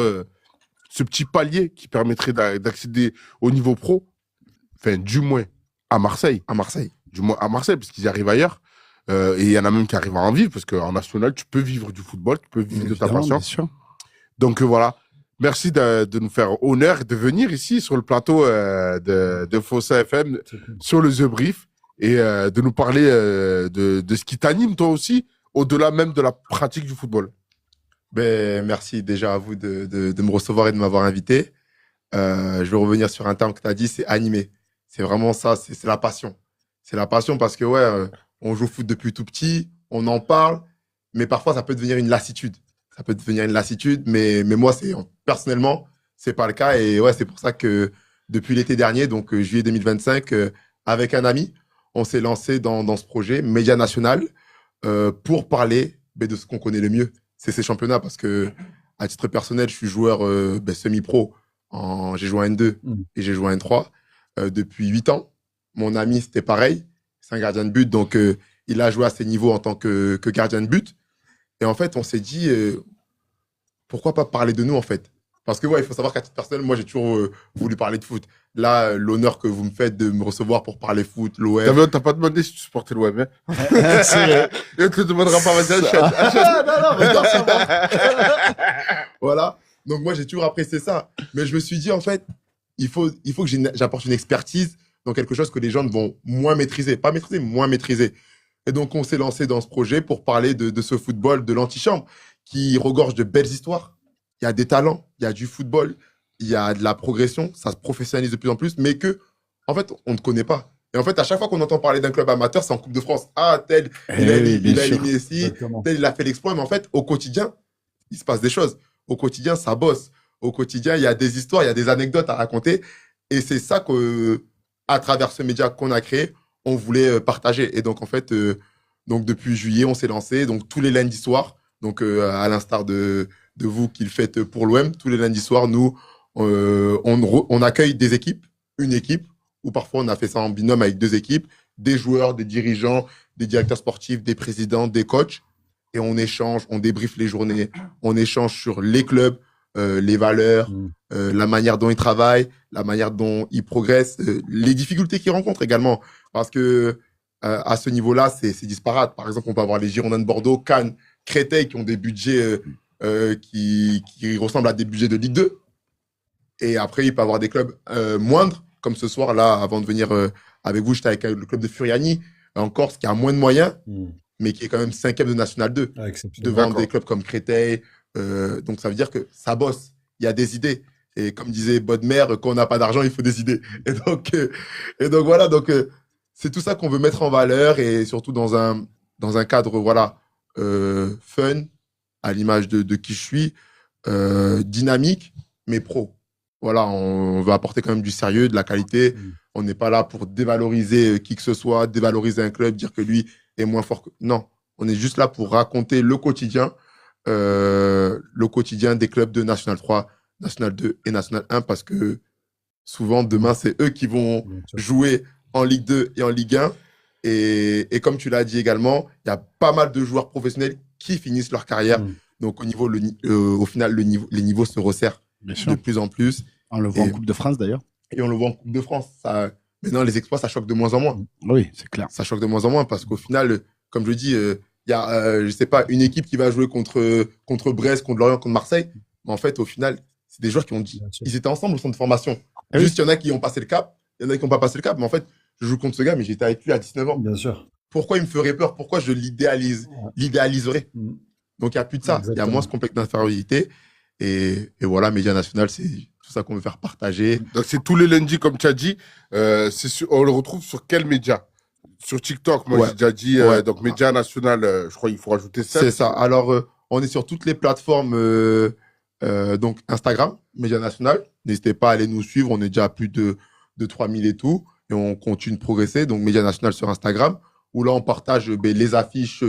ce petit palier qui permettrait d'accéder au niveau pro, enfin, du moins à Marseille. À Marseille. Du moins à Marseille, parce qu'ils arrivent ailleurs. Et il y en a même qui arrivent à en vivre, parce qu'en national, tu peux vivre du football, tu peux vivre de ta Évidemment, passion. bien sûr. Donc voilà. Merci de nous faire honneur et de venir ici sur le plateau de Fossa FM, sur le The Brief, et de nous parler de ce qui t'anime, toi aussi, au-delà même de la pratique du football. Ben, merci déjà à vous de me recevoir et de m'avoir invité. Je vais revenir sur un terme que tu as dit, c'est animer. C'est vraiment ça, c'est la passion. C'est la passion parce que, on joue au foot depuis tout petit, on en parle, mais parfois ça peut devenir une lassitude. Ça peut devenir une lassitude, mais moi, personnellement, c'est pas le cas. Et c'est pour ça que depuis l'été dernier, donc juillet 2025, avec un ami, on s'est lancé dans ce projet Média National pour parler de ce qu'on connaît le mieux. C'est ces championnats parce que, à titre personnel, je suis joueur semi-pro. J'ai joué en N2 et j'ai joué en N3 depuis 8 ans. Mon ami, c'était pareil. C'est un gardien de but, donc il a joué à ces niveaux en tant que gardien de but. Et en fait, on s'est dit, pourquoi pas parler de nous, en fait? Parce que, il faut savoir qu'à titre personnel, moi, j'ai toujours voulu parler de foot. Là, l'honneur que vous me faites de me recevoir pour parler foot, l'OM. T'as pas demandé si tu supportais l'OM, hein? C'est vrai. Et on te le demandera pas, vas-y, achète. Non, mais non, ça va. Voilà. Donc, moi, j'ai toujours apprécié ça. Mais je me suis dit, en fait, il faut que j'apporte une expertise dans quelque chose que les gens vont moins maîtriser. Pas maîtriser, moins maîtriser. Et donc, on s'est lancé dans ce projet pour parler de ce football de l'antichambre qui regorge de belles histoires. Il y a des talents, il y a du football, il y a de la progression, ça se professionnalise de plus en plus, mais que, en fait, on ne connaît pas. Et en fait, à chaque fois qu'on entend parler d'un club amateur, c'est en Coupe de France. Ah, tel, il a éliminé ici, Exactement. tel, il a fait l'exploit. Mais en fait, au quotidien, il se passe des choses. Au quotidien, ça bosse. Au quotidien, il y a des histoires, il y a des anecdotes à raconter. Et c'est ça que, à travers ce média qu'on a créé, on voulait partager. Et donc, en fait, donc depuis juillet, on s'est lancé. Donc, tous les lundis soirs, donc à l'instar de vous qui le faites pour l'OM, tous les lundis soirs, nous, on accueille des équipes, une équipe, ou parfois on a fait ça en binôme avec 2 équipes, des joueurs, des dirigeants, des directeurs sportifs, des présidents, des coachs, et on échange, on débriefe les journées, on échange sur les clubs, les valeurs, la manière dont ils travaillent, la manière dont ils progressent, les difficultés qu'ils rencontrent également, parce que à ce niveau-là, c'est disparate. Par exemple, on peut avoir les Girondins de Bordeaux, Cannes, Créteil, qui ont des budgets qui ressemblent à des budgets de Ligue 2. Et après, il peut y avoir des clubs moindres, comme ce soir, là, avant de venir avec vous, j'étais avec le club de Furiani, en Corse, qui a moins de moyens, mais qui est quand même 5e de National 2, devant des clubs comme Créteil. Donc, ça veut dire que ça bosse. Il y a des idées. Et comme disait Bodmer, quand on n'a pas d'argent, il faut des idées. Et donc voilà. Donc, c'est tout ça qu'on veut mettre en valeur et surtout dans un cadre, fun, à l'image de qui je suis, dynamique, mais pro. Voilà, on veut apporter quand même du sérieux, de la qualité. On n'est pas là pour dévaloriser qui que ce soit, dévaloriser un club, dire que lui est moins fort que... Non, on est juste là pour raconter le quotidien des clubs de National 3, National 2 et National 1, parce que souvent, demain, c'est eux qui vont jouer en Ligue 2 et en Ligue 1. Et comme tu l'as dit également, il y a pas mal de joueurs professionnels qui finissent leur carrière. Donc, au final, les niveaux se resserrent Bien sûr. de plus en plus. On le voit en Coupe de France d'ailleurs. Et on le voit en Coupe de France. Maintenant, les exploits, ça choque de moins en moins. Oui, c'est clair. Ça choque de moins en moins parce qu'au final, comme je dis, il y a, je sais pas, une équipe qui va jouer contre Brest, contre Lorient, contre Marseille. Mais en fait, au final, c'est des joueurs qui ont dit, ils étaient ensemble au centre de formation. Juste, il y en a qui ont passé le cap, il y en a qui n'ont pas passé le cap. Mais en fait, je joue contre ce gars, mais j'étais avec lui à 19 ans. Bien sûr. Pourquoi il me ferait peur? Pourquoi je l'idéaliserais? Donc, il n'y a plus de ça. Il y a moins ce complexe d'infériorité. Et voilà, Média National, c'est tout ça qu'on veut faire partager. Donc, c'est tous les lundis, comme tu as dit. On le retrouve sur quel média? Sur TikTok, moi, j'ai déjà dit. Donc, Média National, je crois qu'il faut rajouter ça. C'est ça. Alors, on est sur toutes les plateformes, donc Instagram, Média National. N'hésitez pas à aller nous suivre. On est déjà à plus de 3000 et tout. Et on continue de progresser. Donc, Média National sur Instagram, où là, on partage les affiches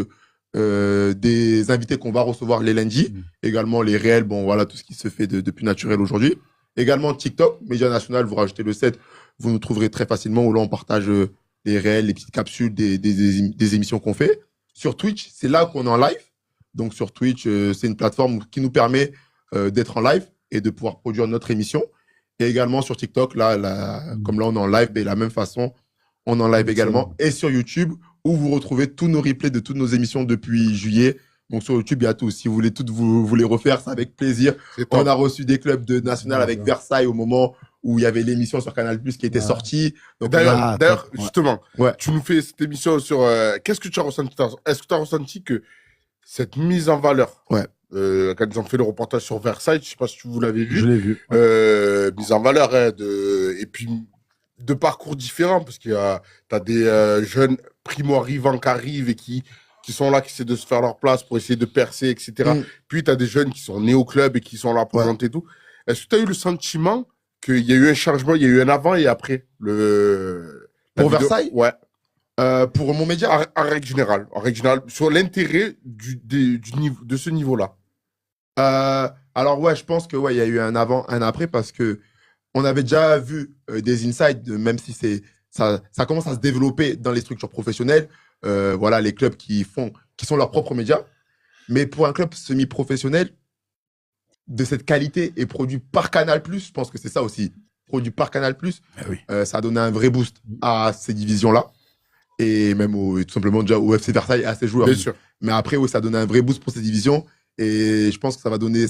des invités qu'on va recevoir les lundis. Également, les réels, bon, voilà, tout ce qui se fait de plus naturel aujourd'hui. Également, TikTok, Média National, vous rajoutez le 7, vous nous trouverez très facilement, où là, on partage les réels, les petites capsules des émissions qu'on fait. Sur Twitch, c'est là qu'on est en live. Donc, sur Twitch, c'est une plateforme qui nous permet d'être en live et de pouvoir produire notre émission. Et également sur TikTok, comme là, on est en live, de la même façon, on est en live également. Et sur YouTube, où vous retrouvez tous nos replays de toutes nos émissions depuis juillet. Donc, sur YouTube, il y a tout. Si vous voulez toutes vous les refaire, c'est avec plaisir. On a reçu des clubs de national avec Versailles au moment où il y avait l'émission sur Canal+, qui était sortie. D'ailleurs, justement, tu nous fais cette émission sur... Qu'est-ce que tu as ressenti? Est-ce que tu as ressenti que cette mise en valeur, quand ils ont fait le reportage sur Versailles, je ne sais pas si vous l'avez vu. Je l'ai vu. Mise en valeur, et puis de parcours différents, parce qu'il y a des jeunes primo-arrivants qui arrivent et qui sont là, qui essaient de se faire leur place pour essayer de percer, etc. Puis, tu as des jeunes qui sont nés au club et qui sont là pour présenter tout. Est-ce que tu as eu le sentiment qu'il y a eu un changement, il y a eu un avant et après pour Versailles? Ouais. Pour mon média? En règle générale, sur l'intérêt de ce niveau-là. Alors, ouais, je pense que il y a eu un avant, un après, parce que on avait déjà vu des insights, même si ça commence à se développer dans les structures professionnelles. Voilà, les clubs qui sont leurs propres médias. Mais pour un club semi-professionnel de cette qualité et produit par Canal+, je pense que c'est ça aussi, produit par Canal+, ça a donné un vrai boost à ces divisions-là. Et même tout simplement déjà au FC Versailles et à ses joueurs. Bien sûr. Mais après, ça a donné un vrai boost pour ces divisions. Et je pense que ça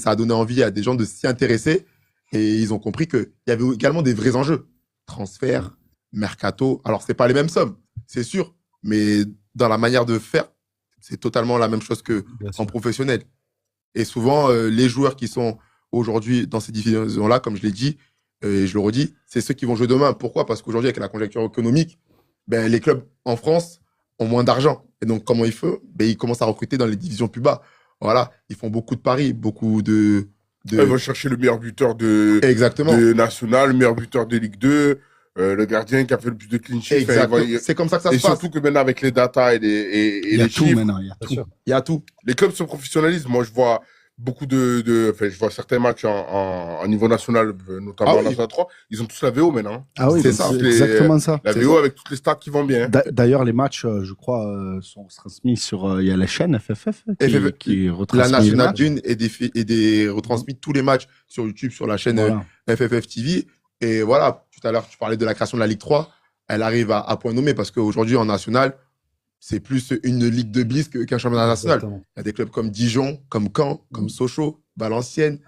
a donné envie à des gens de s'y intéresser. Et ils ont compris qu'il y avait également des vrais enjeux. Transfert, mercato. Alors, c'est pas les mêmes sommes, c'est sûr. Mais dans la manière de faire, c'est totalement la même chose qu'en professionnel. Et souvent, les joueurs qui sont aujourd'hui dans ces divisions-là, comme je l'ai dit, et je le redis, c'est ceux qui vont jouer demain. Pourquoi? Parce qu'aujourd'hui, avec la conjoncture économique, les clubs en France ont moins d'argent. Et donc, comment ils font? Ils commencent à recruter dans les divisions plus bas. Voilà, ils font beaucoup de paris, beaucoup de... Ils vont chercher le meilleur buteur de National, le meilleur buteur de Ligue 2, le gardien qui a fait le plus de clean sheet. C'est comme ça que ça se passe. Et surtout que maintenant, avec les datas et les chiffres, maintenant, il y a tout. Les clubs se professionnalisent. Moi, je vois beaucoup je vois certains matchs en niveau national, notamment en National 3, ils ont tous la VO maintenant. Ah oui, c'est exactement ça. La VO avec toutes les stats qui vont bien. D'ailleurs, les matchs, je crois, sont transmis sur... Il y a la chaîne FFF qui retransmet la Nationale 1 et retransmet tous les matchs sur YouTube, sur la chaîne FFF TV. Et voilà, tout à l'heure, tu parlais de la création de la Ligue 3. Elle arrive à point nommé parce qu'aujourd'hui, en National, c'est plus une Ligue de bis qu'un championnat national. Exactement. Il y a des clubs comme Dijon, comme Caen, comme Sochaux, Valenciennes,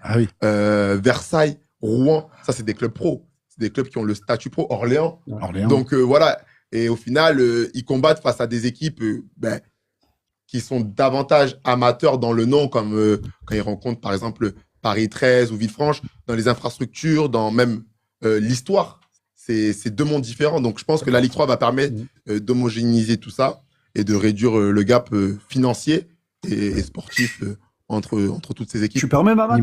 Versailles, Rouen. Ça, c'est des clubs pro. C'est des clubs qui ont le statut pro. Orléans. Donc, voilà. Et au final, ils combattent face à des équipes qui sont davantage amateurs dans le nom, comme quand ils rencontrent, par exemple, Paris 13 ou Villefranche, dans les infrastructures, dans même l'histoire. C'est deux mondes différents. Donc, je pense que la Ligue 3 va permettre d'homogénéiser tout ça et de réduire le gap financier et sportif entre toutes ces équipes. Tu permets, Maman?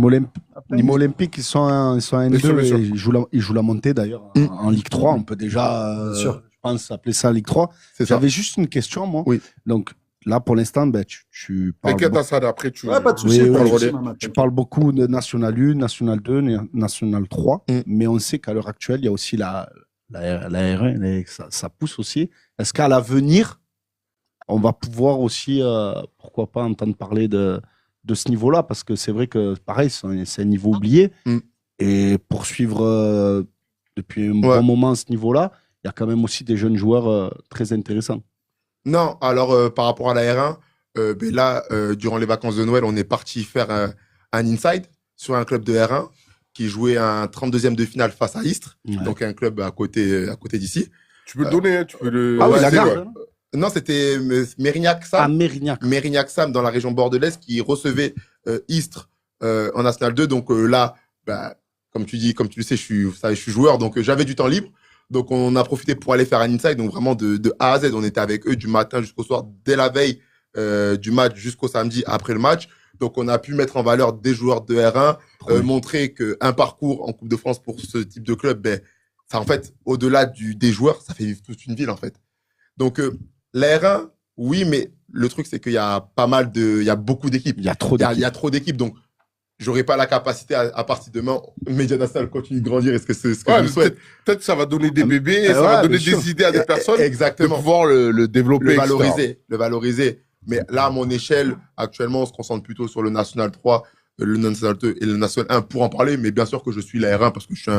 Nîmes Olympique, ils sont en N2 et ils jouent la montée d'ailleurs en Ligue 3. On peut déjà, je pense, appeler ça Ligue 3. J'avais juste une question, moi. Oui. Donc là, pour l'instant, tu parles. T'inquiète à ça, après, tu pas de souci. Tu parles beaucoup de National 1, National 2, National 3, mais on sait qu'à l'heure actuelle, il y a aussi la R1, ça pousse aussi. Est-ce qu'à l'avenir, on va pouvoir aussi, pourquoi pas, entendre parler de ce niveau-là, parce que c'est vrai que, pareil, c'est un niveau oublié. Et poursuivre depuis un bon moment ce niveau-là, il y a quand même aussi des jeunes joueurs très intéressants. Non, alors par rapport à la R1, ben là, durant les vacances de Noël, on est parti faire un inside sur un club de R1 qui jouait un 32e de finale face à Istres, donc un club à côté d'ici. Tu peux le donner, hein, tu peux le. Ah oui, la c'est garde. vrai. Non, c'était Mérignac-Sam. Ah, Mérignac. Mérignac-Sam dans la région bordelaise qui recevait Istres en National 2. Donc là, bah, comme tu le sais, je suis joueur, donc j'avais du temps libre. Donc on a profité pour aller faire un inside, donc vraiment de A à Z. On était avec eux du matin jusqu'au soir, dès la veille du match jusqu'au samedi après le match. Donc on a pu mettre en valeur des joueurs de R1, montrer qu'un parcours en Coupe de France pour ce type de club, ben, ça en fait, au-delà des joueurs, ça fait vivre toute une ville en fait. Donc la R1, oui, mais le truc c'est qu'il y a il y a beaucoup d'équipes. Il y a trop d'équipes. Il y a trop d'équipes, donc j'aurais pas la capacité à partir de demain, Média National continue de grandir. Est-ce que c'est ce que je souhaite? Peut-être ça va donner des bébés, ça va donner des idées à des personnes. Exactement. De pouvoir le développer, le valoriser. Mais là, à mon échelle, actuellement, on se concentre plutôt sur le National 3, le National 2 et le National 1 pour en parler. Mais bien sûr que je suis la R1 parce que je suis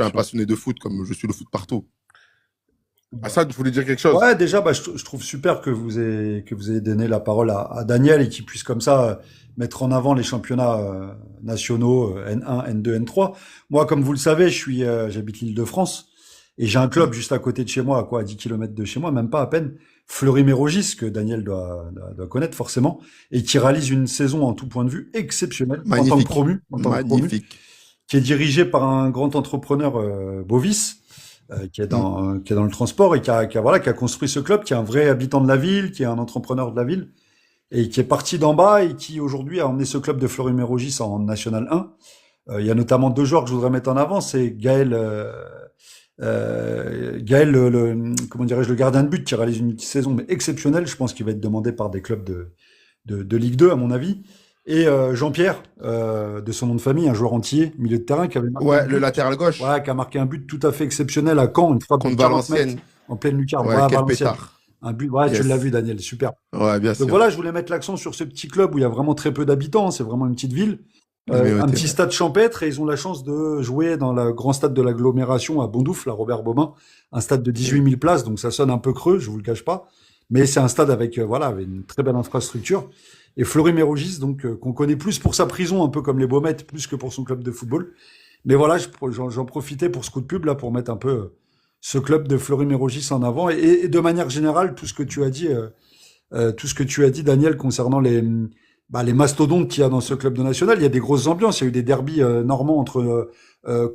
un passionné de foot comme je suis le foot partout. Hassan, tu voulais dire quelque chose? Ouais, déjà, je trouve super que vous ayez donné la parole à Daniel et qu'il puisse comme ça mettre en avant les championnats nationaux N1, N2, N3. Moi, comme vous le savez, j'habite l'Île-de-France et j'ai un club juste à côté de chez moi, à 10 km de chez moi, même pas à peine, Fleury-Mérogis, que Daniel doit connaître forcément, et qui réalise une saison en tout point de vue exceptionnelle en tant que promu, qui est dirigé par un grand entrepreneur Bovis. Qui est dans le transport et qui a construit ce club, qui est un vrai habitant de la ville, qui est un entrepreneur de la ville et qui est parti d'en bas et qui aujourd'hui a emmené ce club de Fleury-Mérogis en National 1. Il y a notamment 2 joueurs que je voudrais mettre en avant, c'est Gaël, comment dirais-je, le gardien de but qui réalise une saison mais exceptionnelle. Je pense qu'il va être demandé par des clubs de Ligue 2 à mon avis. Et Jean-Pierre, de son nom de famille, un joueur entier, milieu de terrain, qui avait marqué le latéral gauche. Qui a marqué un but tout à fait exceptionnel à Caen, une fois contre Valenciennes, en pleine lucarne. Quel pétard. Un but, tu l'as vu, Daniel, super. Ouais, bien sûr. Donc voilà, je voulais mettre l'accent sur ce petit club où il y a vraiment très peu d'habitants, c'est vraiment une petite ville. Un petit stade champêtre, et ils ont la chance de jouer dans le grand stade de l'agglomération à Bondoufle, à Robert Bomin, un stade de 18 000 places, donc ça sonne un peu creux, je vous le cache pas. Mais c'est un stade avec une très belle infrastructure. Et Fleury-Mérogis, donc qu'on connaît plus pour sa prison, un peu comme les Baumettes, plus que pour son club de football. Mais voilà, j'en profitais pour ce coup de pub là, pour mettre un peu ce club de Fleury-Mérogis en avant. Et de manière générale, tout ce que tu as dit, Daniel, concernant les mastodontes qu'il y a dans ce club de national, il y a des grosses ambiances. Il y a eu des derbys normands entre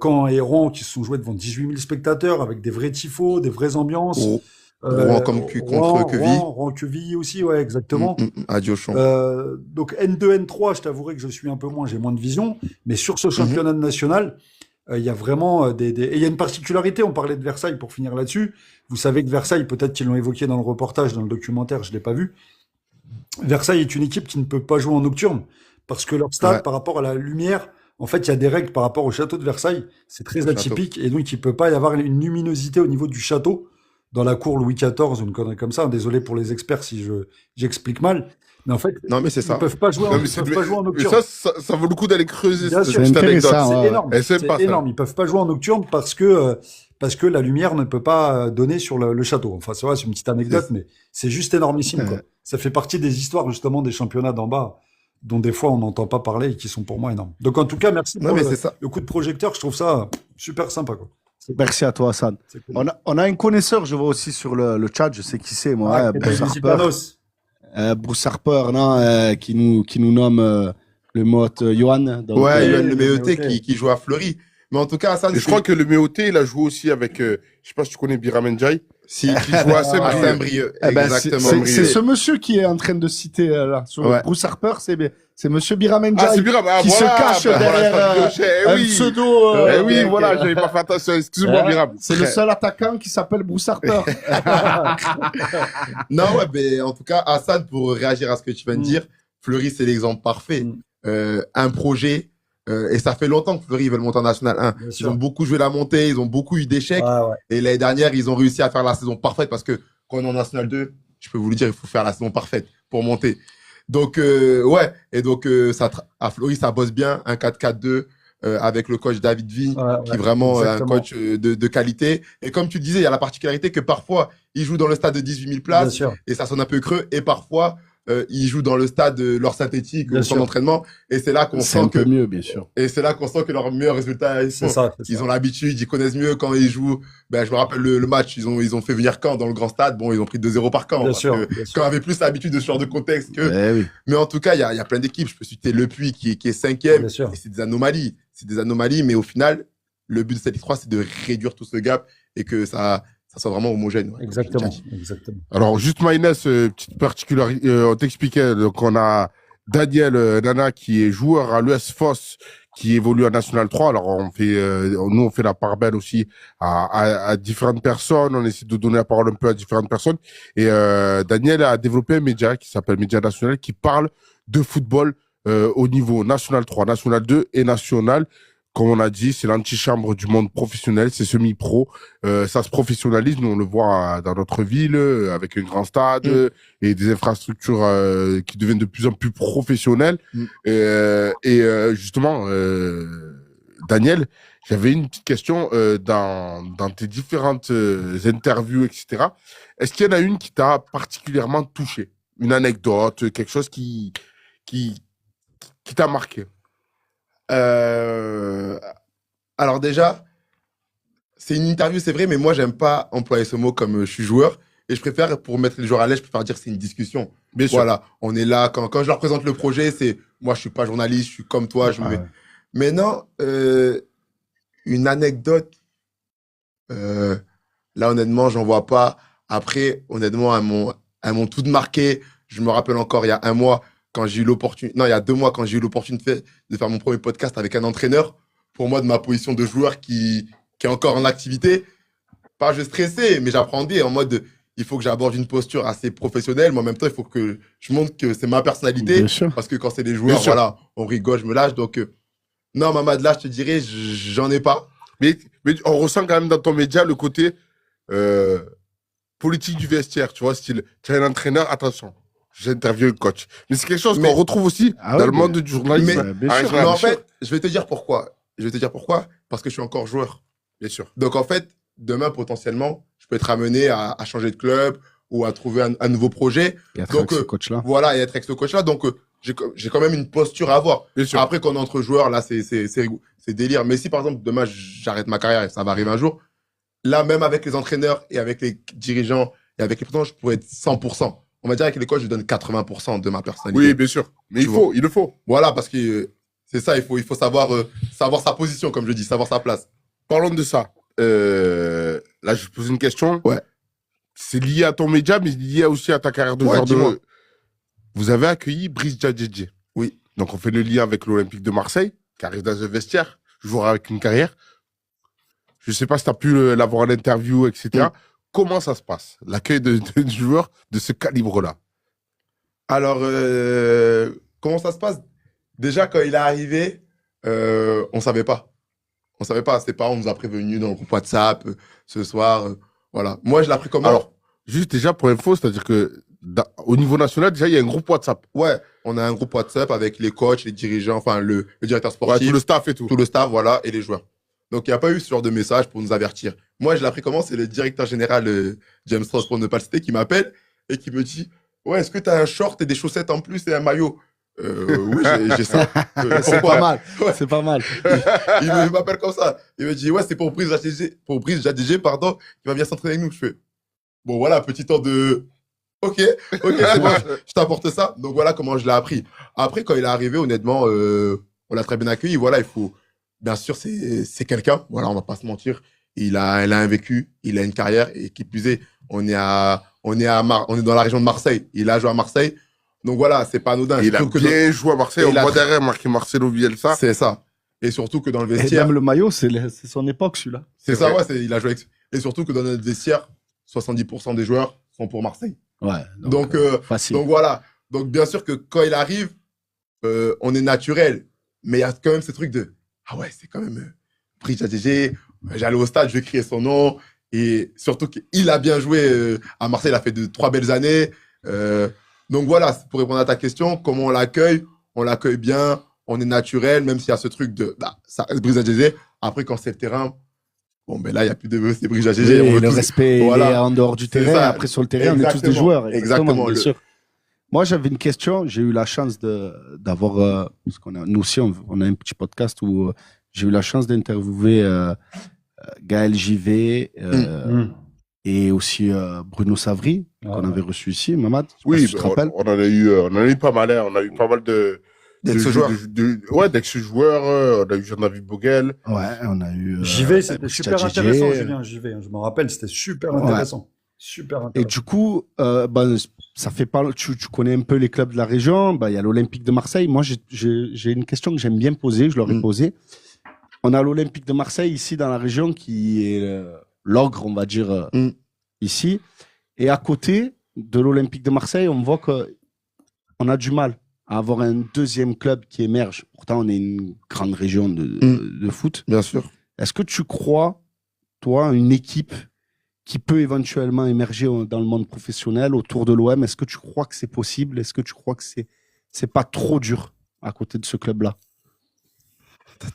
Caen et Rouen qui se sont joués devant 18 000 spectateurs avec des vrais tifos, des vraies ambiances. Rouen contre Queville. Rouen, Queville aussi, ouais, exactement. À Diochon. Donc N2, N3, je t'avouerai que je suis un peu moins, j'ai moins de vision. Mais sur ce championnat national, il y a vraiment et il y a une particularité, on parlait de Versailles pour finir là-dessus. Vous savez que Versailles, peut-être qu'ils l'ont évoqué dans le reportage, dans le documentaire, je l'ai pas vu. Versailles est une équipe qui ne peut pas jouer en nocturne. Parce que leur stade, par rapport à la lumière, en fait, il y a des règles par rapport au château de Versailles. C'est très atypique. Et donc, il peut pas y avoir une luminosité au niveau du château. Dans la cour Louis XIV, une connerie comme ça. Désolé pour les experts si j'explique mal. Mais en fait, non, mais c'est ça. Ils peuvent pas jouer en nocturne. Mais ça vaut le coup d'aller creuser cette anecdote. C'est énorme. C'est énorme. Ils peuvent pas jouer en nocturne parce que la lumière ne peut pas donner sur le château. Enfin, c'est vrai, c'est une petite anecdote, mais c'est juste énormissime, quoi. Ça fait partie des histoires, justement, des championnats d'en bas, dont des fois on n'entend pas parler et qui sont pour moi énormes. Donc, en tout cas, merci pour le coup de projecteur. Je trouve ça super sympa, quoi. Merci à toi, Hassan. Cool. On a un connaisseur, je vois aussi sur le chat, je sais qui c'est, moi, Bruce Harper. Bruce Harper, qui nous nomme le mot Johan. Ouais, Johan le MET qui joue à Fleury. Mais en tout cas, Hassan. Je crois que le MET, il a joué aussi avec, je sais pas si tu connais Biram Ndiaye. Qui joue à Saint-Brieuc. Exactement. C'est ce monsieur qui est en train de citer là. Bruce Harper, c'est monsieur Biram Ndiaye qui se cache derrière un pseudo. Oui, voilà, j'avais pas fait attention. Excuse-moi, Biram. C'est le seul attaquant qui s'appelle Bruce Harper. Non, mais en tout cas, Hassan, pour réagir à ce que tu viens de dire, Fleury, c'est l'exemple parfait. Un projet. Et ça fait longtemps que Fleury veulent monter en National 1. Ils ont beaucoup joué la montée, ils ont beaucoup eu d'échecs. Et l'année dernière, ils ont réussi à faire la saison parfaite parce que quand on est en National 2, je peux vous le dire, il faut faire la saison parfaite pour monter. Donc, ouais. Et donc, à Fleury, ça bosse bien. Un 4-4-2 avec le coach David Vigne, qui est vraiment un coach de qualité. Et comme tu le disais, il y a la particularité que parfois, il joue dans le stade de 18 000 places et ça sonne un peu creux. Et parfois, il joue dans le stade leur synthétique, au centre d'entraînement. Et c'est là qu'on sent que mieux, bien sûr. Et c'est là qu'on sent que leurs meilleurs résultats, ils ont l'habitude, ils connaissent mieux quand ils jouent. Ben, je me rappelle le match, ils ont fait venir Caen dans le grand stade. Bon, ils ont pris 2-0 par Caen. Caen avait plus l'habitude de ce genre de contexte que. Oui. Mais en tout cas, il y a plein d'équipes. Je peux citer Le Puy qui est 5e. Et c'est des anomalies. C'est des anomalies, mais au final, le but de cette Ligue 3, c'est de réduire tout ce gap et que ça soit vraiment homogène. Ouais, exactement. Alors, juste Maïnès, petite particularité, on t'expliquait, donc on a Daniel Nana qui est joueur à l'US Foss, qui évolue en National 3. Alors, nous, on fait la part belle aussi à différentes personnes. On essaie de donner la parole un peu à différentes personnes. Et Daniel a développé un média qui s'appelle Média National, qui parle de football au niveau National 3, National 2 et National. Comme on a dit, c'est l'antichambre du monde professionnel, c'est semi-pro. Ça se professionnalise, nous on le voit dans notre ville, avec un grand stade et des infrastructures qui deviennent de plus en plus professionnelles. Justement, Daniel, j'avais une petite question dans tes différentes interviews, etc. Est-ce qu'il y en a une qui t'a particulièrement touché? Une anecdote, quelque chose qui t'a marqué? Alors déjà, c'est une interview, c'est vrai, mais moi, j'aime pas employer ce mot comme je suis joueur. Et je préfère, pour mettre les joueurs à l'aise, je préfère dire que c'est une discussion. Bien sûr. Voilà, on est là. Quand je leur présente le projet, c'est moi, je suis pas journaliste, je suis comme toi. Mais non, une anecdote, là, honnêtement, j'en vois pas. Après, honnêtement, elles m'ont toutes marqué. Je me rappelle encore, il y a un mois, quand j'ai eu l'opportunité, non, il y a 2 mois, quand j'ai eu l'opportunité de faire mon premier podcast avec un entraîneur, pour moi, de ma position de joueur qui est encore en activité, pas je stressais, mais j'apprenais en mode, il faut que j'aborde une posture assez professionnelle, mais en même temps, il faut que je montre que c'est ma personnalité, parce que quand c'est des joueurs, voilà, on rigole, je me lâche, donc, non, Mamad, là, je te dirais, j'en ai pas. Mais on ressent quand même dans ton média le côté politique du vestiaire, tu vois, style, tu es un entraîneur, attention. J'interviewe le coach. Mais c'est quelque chose qu'on retrouve aussi dans le monde du journalisme. Mais en fait, je vais te dire pourquoi. Parce que je suis encore joueur. Bien sûr. Donc, en fait, demain, potentiellement, je peux être amené à changer de club ou à trouver un nouveau projet. Et être avec ce coach-là. Voilà, et être avec ce coach-là. Donc, j'ai quand même une posture à avoir. Bien sûr. Après, quand on est entre joueurs, là, c'est délire. Mais si, par exemple, demain, j'arrête ma carrière et ça va arriver un jour, là, même avec les entraîneurs et avec les dirigeants et avec les présidents, je pourrais être 100%. On va dire avec les coachs, je donne 80% de ma personnalité. Oui, bien sûr. Mais il le faut. Voilà, parce que c'est ça, il faut savoir sa position, comme je dis, savoir sa place. Parlons de ça. Là, je pose une question. Ouais. C'est lié à ton média, mais lié aussi à ta carrière de joueur de... Vous avez accueilli Brice Djadjedje. Oui. Donc, on fait le lien avec l'Olympique de Marseille, qui arrive dans un vestiaire, joueur avec une carrière. Je ne sais pas si tu as pu l'avoir en interview, etc. Comment ça se passe, l'accueil de joueurs de ce calibre-là? Alors, comment ça se passe? Déjà, quand il est arrivé, on ne savait pas. On ne savait pas. Ses parents nous a prévenus dans le groupe WhatsApp ce soir. Voilà. Moi, je l'ai appris comment? Alors, juste déjà pour info, c'est-à-dire que au niveau national, déjà, il y a un groupe WhatsApp. Ouais, on a un groupe WhatsApp avec les coachs, les dirigeants, enfin, le directeur sportif. Ouais, tout le staff et tout. Tout le staff, voilà, et les joueurs. Donc, il n'y a pas eu ce genre de message pour nous avertir. Moi, je l'ai appris comment? C'est le directeur général, James Ross, pour ne pas le citer, qui m'appelle et qui me dit « Ouais, est-ce que tu as un short et des chaussettes en plus et un maillot ?» Oui, j'ai ça. C'est pas mal. Ouais. C'est pas mal. Il m'appelle comme ça. Il me dit « Ouais, c'est pour Brice Djadjedje, pardon, qui va venir s'entraîner avec nous. » Je fais « Bon, voilà, petit temps de... Ok, c'est bon, je t'apporte ça. » Donc, voilà comment je l'ai appris. Après, quand il est arrivé, honnêtement, on l'a très bien accueilli. Voilà, il faut... Bien sûr, c'est quelqu'un. Voilà, on va pas se mentir. Il a un vécu, il a une carrière. Et qui plus est, on est dans la région de Marseille. Il a joué à Marseille. Donc voilà, c'est pas anodin. Il a bien joué à Marseille. On voit derrière marqué Marcelo Bielsa. C'est ça. Et surtout que dans le Et vestiaire. même le maillot, c'est son époque, celui-là. C'est ça, ouais. Il a joué avec... Et surtout que dans notre vestiaire, 70% des joueurs sont pour Marseille. Ouais. Donc facile. Donc voilà. Donc bien sûr que quand il arrive, on est naturel. Mais il y a quand même ce truc de ah ouais, c'est quand même Brice Djadjedje. J'allais au stade, je vais crier son nom. Et surtout qu'il a bien joué à Marseille, il a fait 3 belles années. Donc voilà, pour répondre à ta question, comment on l'accueille? On l'accueille bien, on est naturel, même s'il y a ce truc de ça reste Brice Adjezé. Après, quand c'est le terrain, bon, ben là, il n'y a plus de c'est Brice Adjezé. Oui, le respect il est en dehors du terrain. ça. Après, sur le terrain, on est tous des joueurs. Exactement. Bien sûr. Moi, j'avais une question. J'ai eu la chance d'avoir. Parce nous aussi, on a un petit podcast où j'ai eu la chance d'interviewer Gaël Givet et aussi Bruno Savry, qu'on avait reçu ici. Mamad, Oui, tu te rappelles? on en a eu pas mal. Hein. On a eu pas mal d'ex-joueurs. D'ex-joueurs. On a eu Jean-David Boguel. Ouais, on a eu. J'y vais, c'était super Tchadjidji. intéressant, Julien. J'y vais. Je me rappelle, c'était super intéressant. Super intéressant. Et du coup, ça fait pas. Tu connais un peu les clubs de la région. Il y a l'Olympique de Marseille. Moi, j'ai une question que j'aime bien poser. Je leur ai posée. On a l'Olympique de Marseille ici dans la région qui est l'ogre, on va dire, ici. Et à côté de l'Olympique de Marseille, on voit qu'on a du mal à avoir un deuxième club qui émerge. Pourtant, on est une grande région de foot. Bien sûr. Est-ce que tu crois, toi, une équipe qui peut éventuellement émerger dans le monde professionnel autour de l'OM? Est-ce que tu crois que c'est possible? Est-ce que tu crois que c'est pas trop dur à côté de ce club-là?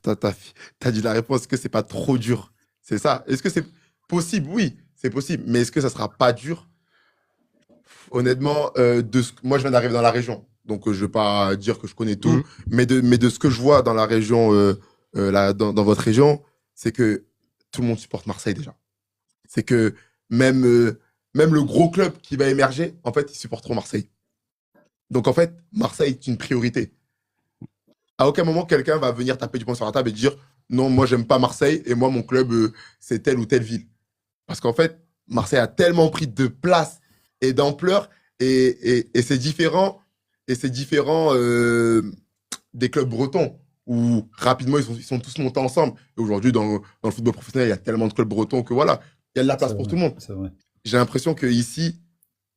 T'as dit la réponse, que c'est pas trop dur. C'est ça. Est-ce que c'est possible? Oui, c'est possible. Mais est-ce que ça sera pas dur? Honnêtement, moi, je viens d'arriver dans la région. Donc, je vais pas dire que je connais tout. Mais de ce que je vois dans la région, dans votre région, c'est que tout le monde supporte Marseille déjà. C'est que même le gros club qui va émerger, en fait, ils supporteront Marseille. Donc, en fait, Marseille est une priorité. À aucun moment, quelqu'un va venir taper du poing sur la table et dire non, moi, j'aime pas Marseille et moi, mon club, c'est telle ou telle ville. Parce qu'en fait, Marseille a tellement pris de place et d'ampleur et c'est différent. Et c'est différent des clubs bretons où rapidement, ils sont tous montés ensemble. Et aujourd'hui, dans le football professionnel, il y a tellement de clubs bretons que voilà, il y a de la place pour tout le monde. C'est vrai. J'ai l'impression qu'ici,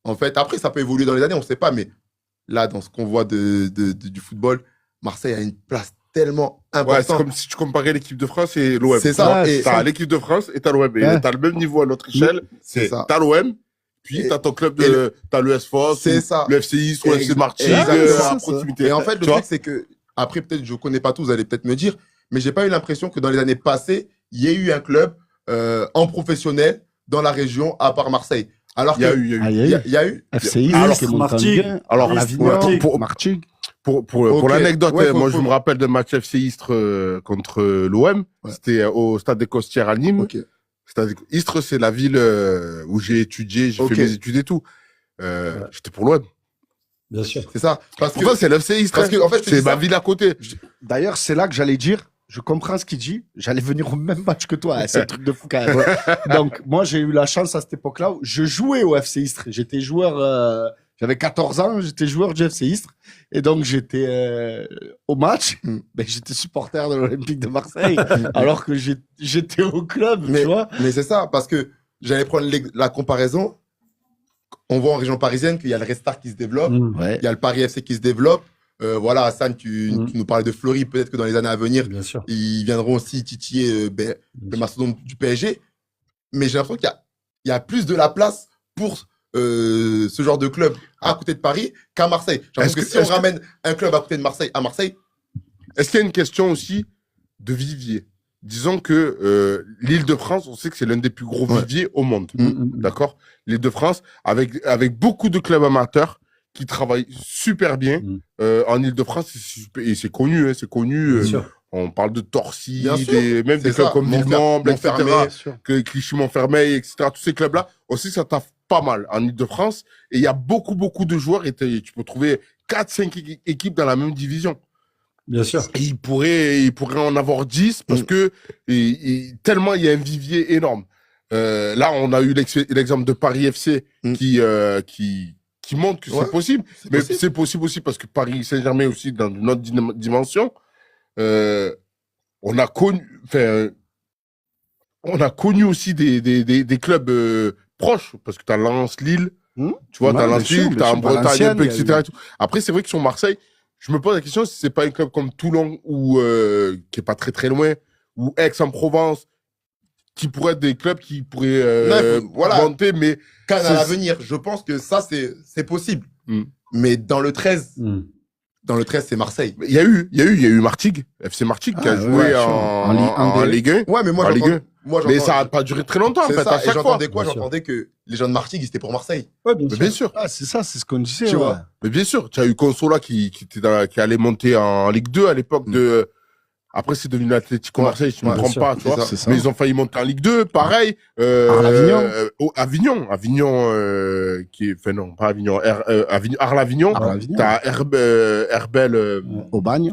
en fait, après, ça peut évoluer dans les années, on ne sait pas, mais là, dans ce qu'on voit du football, Marseille a une place tellement importante. Ouais, c'est comme si tu comparais l'équipe de France et l'OM. C'est ça. Et t'as l'équipe de France et t'as l'OM. Et t'as le même niveau à notre échelle. C'est ça. T'as l'OM, puis t'as ton club t'as le SFOS, c'est ça. le FCI, ou le FC Martigues, à proximité. Et en fait, le truc, c'est que, après, peut-être, je connais pas tous, vous allez peut-être me dire, mais j'ai pas eu l'impression que dans les années passées, il y ait eu un club en professionnel dans la région, à part Marseille. Alors il y a eu. FCI, Martigues. Alors, Martigues. Pour l'anecdote, ouais, moi je me rappelle de match FC Istres contre l'OM. Ouais. C'était au Stade des Costières à Nîmes. Ok. Istres, c'est la ville où j'ai étudié, j'ai fait mes études et tout. J'étais pour l'OM. Bien sûr. C'est ça. Pourquoi c'est l'FC Istres? Parce que, en fait, c'est ma ville à côté. D'ailleurs, c'est là que j'allais dire, je comprends ce qu'il dit, j'allais venir au même match que toi. C'est un truc de fou quand même. Donc, moi, j'ai eu la chance à cette époque-là où je jouais au FC Istres. J'étais joueur, j'avais 14 ans, j'étais joueur du FC Istres. Et donc, j'étais au match, ben, j'étais supporter de l'Olympique de Marseille, alors que j'étais au club, tu vois. Mais c'est ça, parce que j'allais prendre la comparaison. On voit en région parisienne qu'il y a le Restart qui se développe, il y a le Paris FC qui se développe. Voilà, Hassan, tu nous parlais de Fleury, peut-être que dans les années à venir, Bien sûr. ils viendront aussi titiller le mastodonte du PSG. Mais j'ai l'impression qu'il y a plus de la place pour ce genre de club à côté de Paris qu'à Marseille. J'ai l'impression que si on ramène un club à côté de Marseille à Marseille... Est-ce qu'il y a une question aussi de vivier? Disons que l'Île-de-France, on sait que c'est l'un des plus gros viviers au monde. D'accord? L'Île-de-France, avec beaucoup de clubs amateurs qui travaillent super bien en Île-de-France, et c'est connu, hein, c'est connu. On parle de Torcy, même des clubs comme Villemomble, etc., Clichy-Montfermeil, etc. Tous ces clubs-là, aussi, ça taffe pas mal en Île-de-France. Et il y a beaucoup, beaucoup de joueurs, et tu peux trouver 4-5 équipes dans la même division. Bien sûr. Et il pourrait en avoir 10 parce que tellement il y a un vivier énorme. Là, on a eu l'exemple de Paris FC qui montre que c'est possible. Mais c'est possible aussi parce que Paris Saint-Germain aussi dans une autre dimension. On a connu aussi des clubs proches parce que t'as Lens, Lille, tu vois, t'as Lens, Lille, t'as en Bretagne, un peu, etc. Après, c'est vrai que sur Marseille, je me pose la question si c'est pas un club comme Toulon ou qui est pas très très loin, ou Aix-en-Provence, qui pourraient être des clubs qui pourraient voilà. monter, mais Cannes à l'avenir, je pense que ça, c'est possible. Mais dans le 13, c'est Marseille. il y a eu Martigues, FC Martigues qui a joué en Ligue 1. Ouais, mais moi, mais ça n'a pas duré très longtemps, en fait, à chaque fois. J'entendais quoi? J'entendais que les gens de Martigues, ils étaient pour Marseille. Ouais, Bien sûr. Ah, c'est ça, c'est ce qu'on disait. Tu vois. Mais bien sûr, tu as eu Consola qui allait monter en Ligue 2 à l'époque de. Après, c'est devenu l'Atlético Marseille, si je ne me trompe pas, tu vois. Mais ils ont failli monter en Ligue 2, pareil. Avignon, qui est, enfin non, pas Avignon, Arles-Avignon. T'as Herbel, Aubagne,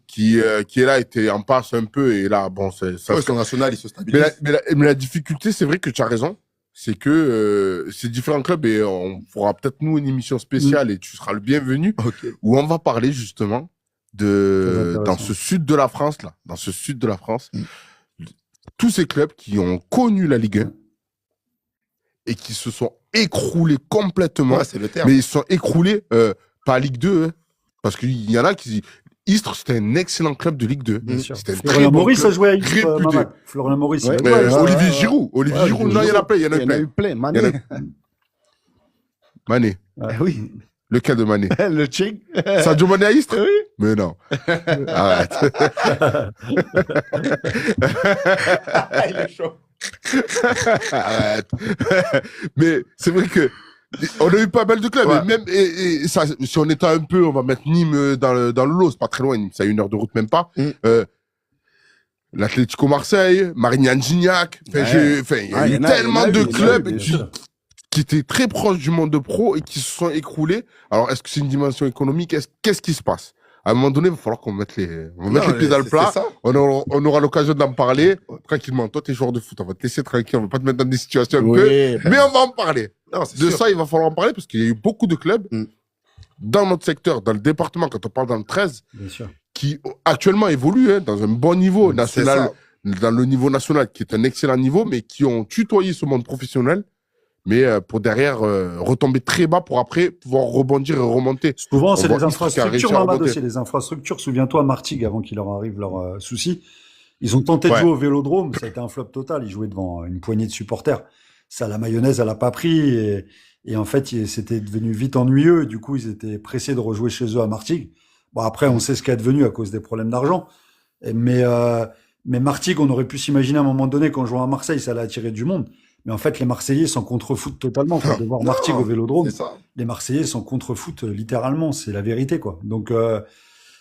qui est là, était en passe un peu, et là, bon, ça. Son national, il se stabilise. Mais la difficulté, c'est vrai que tu as raison. C'est que ces différents clubs, et on fera peut-être nous une émission spéciale, et tu seras le bienvenu, où on va parler justement dans ce sud de la France, tous ces clubs qui ont connu la Ligue 1 et qui se sont écroulés complètement. Ouais, c'est le terme. Mais ils se sont écroulés, pas Ligue 2, hein, parce qu'il y en a qui... Istres, c'était un excellent club de Ligue 2. C'était Florian Maurice a joué à Istres. Florian Maurice. Olivier Giroud. Non, il y en a plein. Il y en a eu plein. Mané. Oui. Lequel de Mané? Le Tchèque. Sadio Mané à Istres? Oui. Mais non. Arrête. Il est chaud. Arrête. Mais c'est vrai que on a eu pas mal de clubs. Ouais. Et même, et ça, si on étend un peu, on va mettre Nîmes dans le lot. C'est pas très loin. Nîmes, c'est à 1 heure de route, même pas. L'Atlético Marseille, Marignane-Gignac. Il y a eu tellement de clubs qui étaient très proches du monde de pro et qui se sont écroulés. Alors, est-ce que c'est une dimension économique? Qu'est-ce qui se passe? À un moment donné, il va falloir qu'on mette les pieds dans le plat. On aura l'occasion d'en parler tranquillement. Toi, t'es joueur de foot. On va te laisser tranquille. On va pas te mettre dans des situations un peu. Mais on va en parler. Non, Ça, il va falloir en parler parce qu'il y a eu beaucoup de clubs dans notre secteur, dans le département, quand on parle dans le 13, qui actuellement évoluent dans un bon niveau national, dans le niveau national, qui est un excellent niveau, mais qui ont tutoyé ce monde professionnel. Mais pour derrière retomber très bas pour après pouvoir rebondir et remonter. Souvent, c'est les infrastructures, Mamad aussi. Les infrastructures, souviens-toi, Martigues, avant qu'il leur arrive leur souci, ils ont tenté de jouer au Vélodrome, ça a été un flop total. Ils jouaient devant une poignée de supporters. Ça, la mayonnaise, elle a pas pris. Et en fait, c'était devenu vite ennuyeux. Du coup, ils étaient pressés de rejouer chez eux à Martigues. Bon, après, on sait ce qui est devenu à cause des problèmes d'argent. Mais Martigues, on aurait pu s'imaginer à un moment donné qu'en jouant à Marseille, ça allait attirer du monde. Mais en fait, les Marseillais s'en contrefoutent totalement. De voir Martigues au Vélodrome, les Marseillais s'en contrefoutent littéralement. C'est la vérité, quoi. Donc,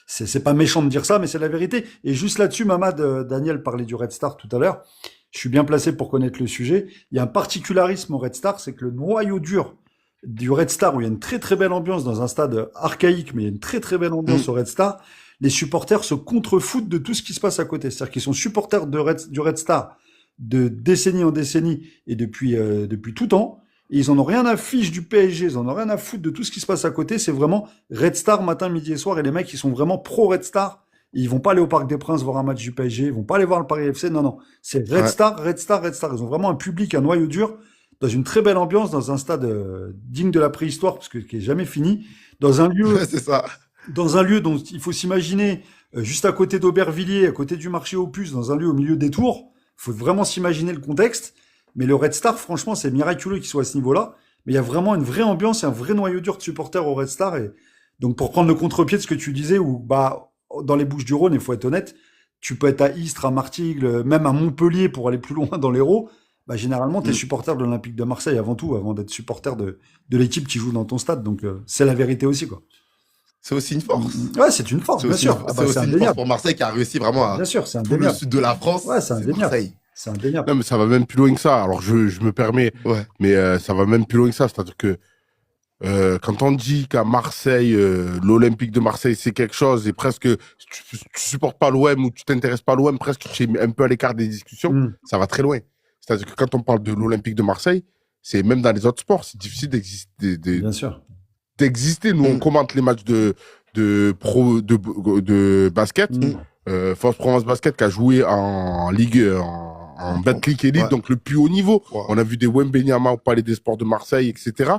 c'est pas méchant de dire ça, mais c'est la vérité. Et juste là-dessus, Mamad, Daniel parlait du Red Star tout à l'heure. Je suis bien placé pour connaître le sujet. Il y a un particularisme au Red Star, c'est que le noyau dur du Red Star, où il y a une très très belle ambiance dans un stade archaïque, mais il y a une très très belle ambiance au Red Star, les supporters se contrefoutent de tout ce qui se passe à côté. C'est-à-dire qu'ils sont supporters du Red Star de décennie en décennie et depuis tout temps. Et ils en ont rien à fiche du PSG, ils en ont rien à foutre de tout ce qui se passe à côté. C'est vraiment Red Star matin, midi et soir. Et les mecs, ils sont vraiment pro Red Star. Ils vont pas aller au Parc des Princes voir un match du PSG. Ils vont pas aller voir le Paris FC. Non. C'est Red Star, Red Star, Red Star. Ils ont vraiment un public, un noyau dur, dans une très belle ambiance, dans un stade digne de la préhistoire, parce que qui est jamais fini, dans un lieu, c'est ça. Dans un lieu dont il faut s'imaginer, juste à côté d'Aubervilliers, à côté du marché aux puces, dans un lieu au milieu des Tours. Il faut vraiment s'imaginer le contexte. Mais le Red Star, franchement, c'est miraculeux qu'il soit à ce niveau-là. Mais il y a vraiment une vraie ambiance et un vrai noyau dur de supporters au Red Star. Et donc, pour prendre le contre-pied de ce que tu disais, où, dans les Bouches-du-Rhône, il faut être honnête, tu peux être à Istres, à Martigues, même à Montpellier pour aller plus loin dans l'Hérault. Généralement, t'es supporter de l'Olympique de Marseille avant tout, avant d'être supporter de l'équipe qui joue dans ton stade. Donc, c'est la vérité aussi, quoi. C'est aussi une force. Ouais, c'est une force, bien sûr. C'est aussi une force pour Marseille qui a réussi vraiment à. Bien sûr, c'est tout le sud de la France. Ouais, c'est Marseille. C'est indéniable. Non, mais ça va même plus loin que ça. Alors, je me permets, mais ça va même plus loin que ça. C'est-à-dire que quand on dit qu'à Marseille, l'Olympique de Marseille, c'est quelque chose, et presque, si tu supportes pas l'OM ou tu t'intéresses pas à l'OM, presque tu es un peu à l'écart des discussions, ça va très loin. C'est-à-dire que quand on parle de l'Olympique de Marseille, c'est même dans les autres sports, c'est difficile d'exister. Bien sûr. D'exister. Nous, on commente les matchs de basket. Force Provence Basket qui a joué en Ligue, en Betclic Elite, donc le plus haut niveau. On a vu des Wembenyama au Palais des Sports de Marseille, etc.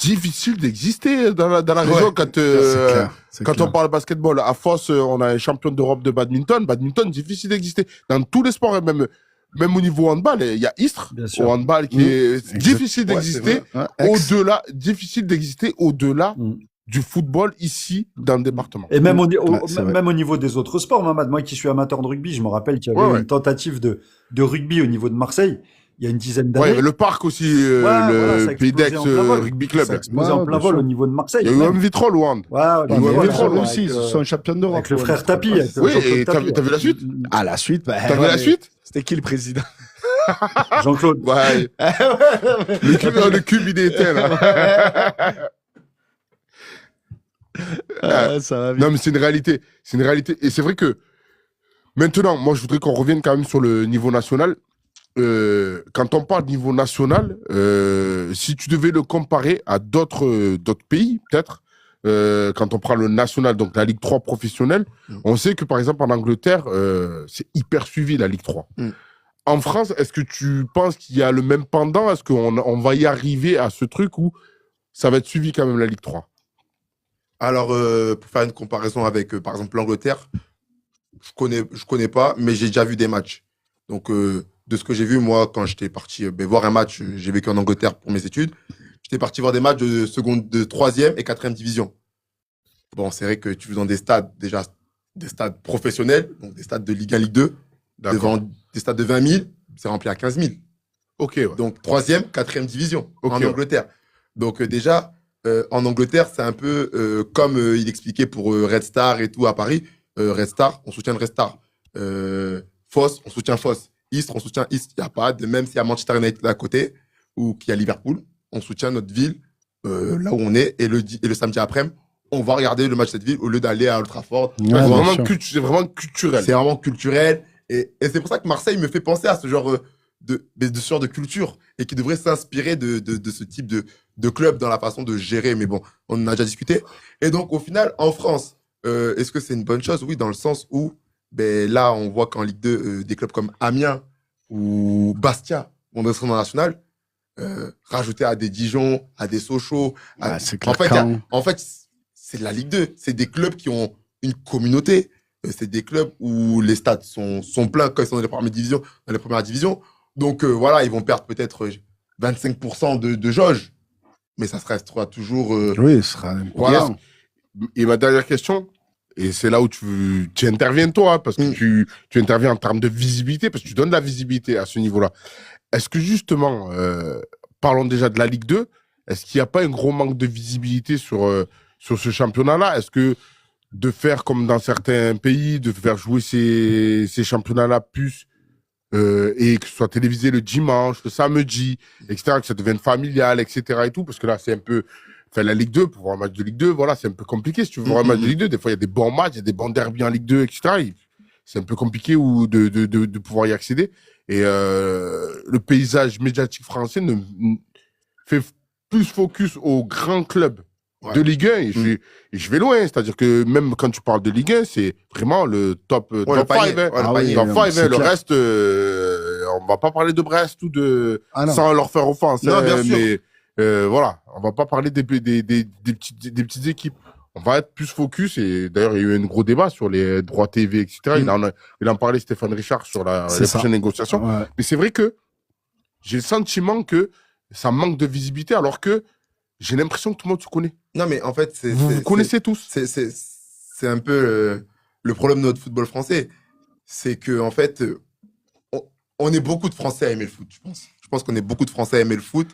Difficile d'exister dans la région quand on parle basketball. À Foss, on a un champion d'Europe de badminton. Badminton, difficile d'exister. Dans tous les sports, même même au niveau handball, il y a Istres Bien sûr. au handball qui est difficile Ouais, d'exister c'est vrai. Ouais, au-delà Mm. du football ici dans le département. Et même Ouais, c'est vrai. même au niveau des autres sports, Mamad, moi qui suis amateur de rugby, je me rappelle qu'il y avait Ouais, ouais. une tentative de rugby au niveau de Marseille, il y a une dizaine Ouais, d'années. le parc aussi, Ouais, voilà, ça a le Pays explosé d'Aix en plein vol. Rugby Club. Ça a explosé en Ouais, plein bien vol sûr. au niveau de Marseille. Il y a eu même. un vitrol au hand. Ouais, Il y a eu Ouais, un mais vitrol Vitrol avec, aussi, ils sont champions d'Europe. avec le ouais, frère Tapi. Avec Oui, Jean-Claude et Tapi, t'as vu la suite Ah, la suite, bah, T'as vu ouais, la mais suite C'était qui le président? Jean-Claude. Ouais. Le cube, il est éteint, là. Ça va vite. Non, mais c'est une réalité. C'est une réalité. Et c'est vrai que maintenant, moi, je voudrais qu'on revienne quand même sur le niveau national. Quand on parle de niveau national, si tu devais le comparer à d'autres pays, peut-être, quand on prend le national, donc la Ligue 3 professionnelle, on sait que par exemple en Angleterre, c'est hyper suivi la Ligue 3. En France, est-ce que tu penses qu'il y a le même pendant? Est-ce qu'on va y arriver à ce truc où ça va être suivi quand même la Ligue 3? Alors, pour faire une comparaison avec, par exemple, l'Angleterre, je connais pas, mais j'ai déjà vu des matchs. Donc, de ce que j'ai vu, moi, quand j'étais parti voir un match, j'ai vécu en Angleterre pour mes études. J'étais parti voir des matchs de 3e et 4e division. Bon, c'est vrai que tu vas dans des stades, déjà, des stades professionnels, donc des stades de Ligue 1, Ligue 2, devant des stades de 20 000, c'est rempli à 15 000. Ok, ouais. Donc, 3e, 4e division en Ok, ouais. Angleterre. Donc, déjà, en Angleterre, c'est un peu comme il expliquait pour Red Star et tout à Paris. Red Star, on soutient le Red Star. Foss, on soutient Foss. Istres, on soutient Istres. Il n'y a pas de même s'il y a Manchester United à côté ou qu'il y a Liverpool, on soutient notre ville là où on est. Et le samedi après-midi, on va regarder le match de cette ville au lieu d'aller à Old Trafford. Ouais, c'est bien vraiment, sûr. c'est vraiment culturel. C'est vraiment culturel. Et c'est pour ça que Marseille me fait penser à ce genre ce genre de culture et qui devrait s'inspirer de ce type de club dans la façon de gérer. Mais bon, on en a déjà discuté. Et donc, au final, en France, est-ce que c'est une bonne chose? Oui, dans le sens où là, on voit qu'en Ligue 2, des clubs comme Amiens ou Bastia vont descendre en national, rajouter à des Dijon, à des Sochaux. Ah, c'est clair. En fait, c'est de la Ligue 2. C'est des clubs qui ont une communauté. C'est des clubs où les stades sont pleins quand ils sont dans les premières divisions. Donc voilà, ils vont perdre peut-être 25% de jauge. Mais ça se restera toujours. Oui, ce sera Voilà. important. Et ma dernière question, et c'est là où tu interviens toi, hein, parce que tu interviens en termes de visibilité, parce que tu donnes de la visibilité à ce niveau-là. Est-ce que justement, parlons déjà de la Ligue 2, est-ce qu'il n'y a pas un gros manque de visibilité sur ce championnat-là? Est-ce que de faire comme dans certains pays, de faire jouer ces championnats-là plus et que ce soit télévisé le dimanche, le samedi, etc., que ça devienne familial, etc. et tout, parce que là, c'est un peu... Enfin, la Ligue 2, pour voir un match de Ligue 2, voilà, c'est un peu compliqué. Si tu veux voir un match de Ligue 2, des fois, il y a des bons matchs, il y a des bons derbies en Ligue 2, etc. C'est un peu compliqué de pouvoir y accéder. Et le paysage médiatique français fait plus focus aux grands clubs de Ligue 1. Et je vais loin. C'est-à-dire que même quand tu parles de Ligue 1, c'est vraiment le top 5. le panier. Ouais, le panier. Top 5, c'est le clair. reste, on va pas parler de Brest ou de... Ah non. sans leur faire offense. Non, bien sûr. Mais voilà, on va pas parler des petites équipes. On va être plus focus. Et d'ailleurs, il y a eu un gros débat sur les droits TV, etc. Il en parlait, Stéphane Richard, sur C'est les ça. prochaines négociations. Ouais. Mais c'est vrai que j'ai le sentiment que ça manque de visibilité, alors que j'ai l'impression que tout le monde se connaît. Non, mais en fait, Vous connaissez tous. c'est un peu le problème de notre football français. C'est que en fait, on est beaucoup de Français à aimer le foot, je pense. Je pense qu'on est beaucoup de Français à aimer le foot.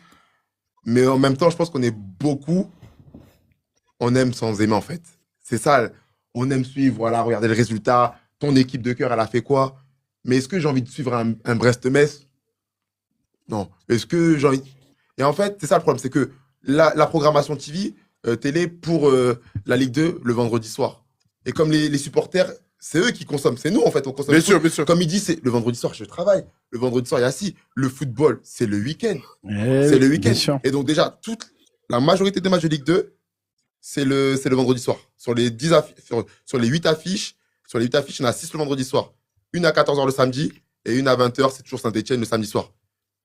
Mais en même temps, je pense qu'on est beaucoup... On aime sans aimer, en fait. C'est ça. On aime suivre, voilà, regarder le résultat. Ton équipe de cœur, elle a fait quoi? Mais est-ce que j'ai envie de suivre un Brest-Metz? Non. Est-ce que j'ai envie... Et en fait, c'est ça le problème, c'est que la programmation TV, télé pour la Ligue 2 le vendredi soir. Et comme les supporters, c'est eux qui consomment. C'est nous, en fait, on consomme. Bien le sûr, foot. bien sûr. Comme il dit, c'est le vendredi soir, je travaille. Le vendredi soir, il y a si. Le football, c'est le week-end. C'est le week-end. Bien sûr. Et donc, déjà, la majorité des matchs de Ligue 2, c'est le vendredi soir. Sur les 10 sur les 8 affiches, il y en a 6 le vendredi soir. Une à 14h le samedi et une à 20h, c'est toujours Saint-Etienne le samedi soir.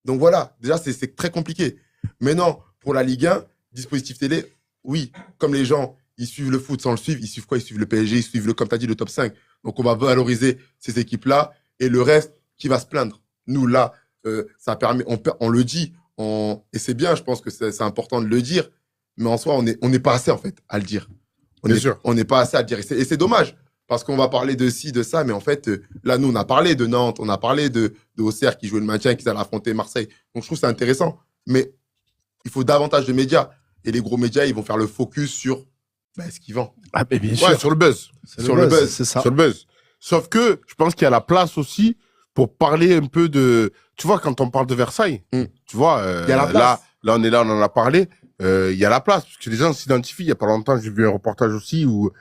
Donc voilà, déjà, c'est très compliqué. Maintenant, pour la Ligue 1, dispositif télé, oui, comme les gens, ils suivent le foot sans le suivre, ils suivent quoi? Ils suivent le PSG, ils suivent, comme tu as dit, le top 5. Donc on va valoriser ces équipes-là et le reste, qui va se plaindre? Nous, là, ça permet, on le dit, et c'est bien, je pense que c'est important de le dire, mais en soi, on n'est pas assez, en fait, à le dire. Bien sûr. On n'est pas assez à le dire. Et c'est dommage, parce qu'on va parler de ci, de ça, mais en fait, là, nous, on a parlé de Nantes, on a parlé de Auxerre qui jouait le maintien, qui allait affronter Marseille. Donc, je trouve que c'est intéressant. Mais il faut davantage de médias. Et les gros médias, ils vont faire le focus sur ce qu'ils vendent. Ah, mais bien sûr. Ouais, sur le buzz. Sur le buzz, c'est ça. Sur le buzz. Sauf que je pense qu'il y a la place aussi pour parler un peu de. Tu vois, quand on parle de Versailles, tu vois, Il y a la place. là, on est là, on en a parlé. Il y a la place parce que les gens s'identifient. Il y a pas longtemps, j'ai vu un reportage aussi où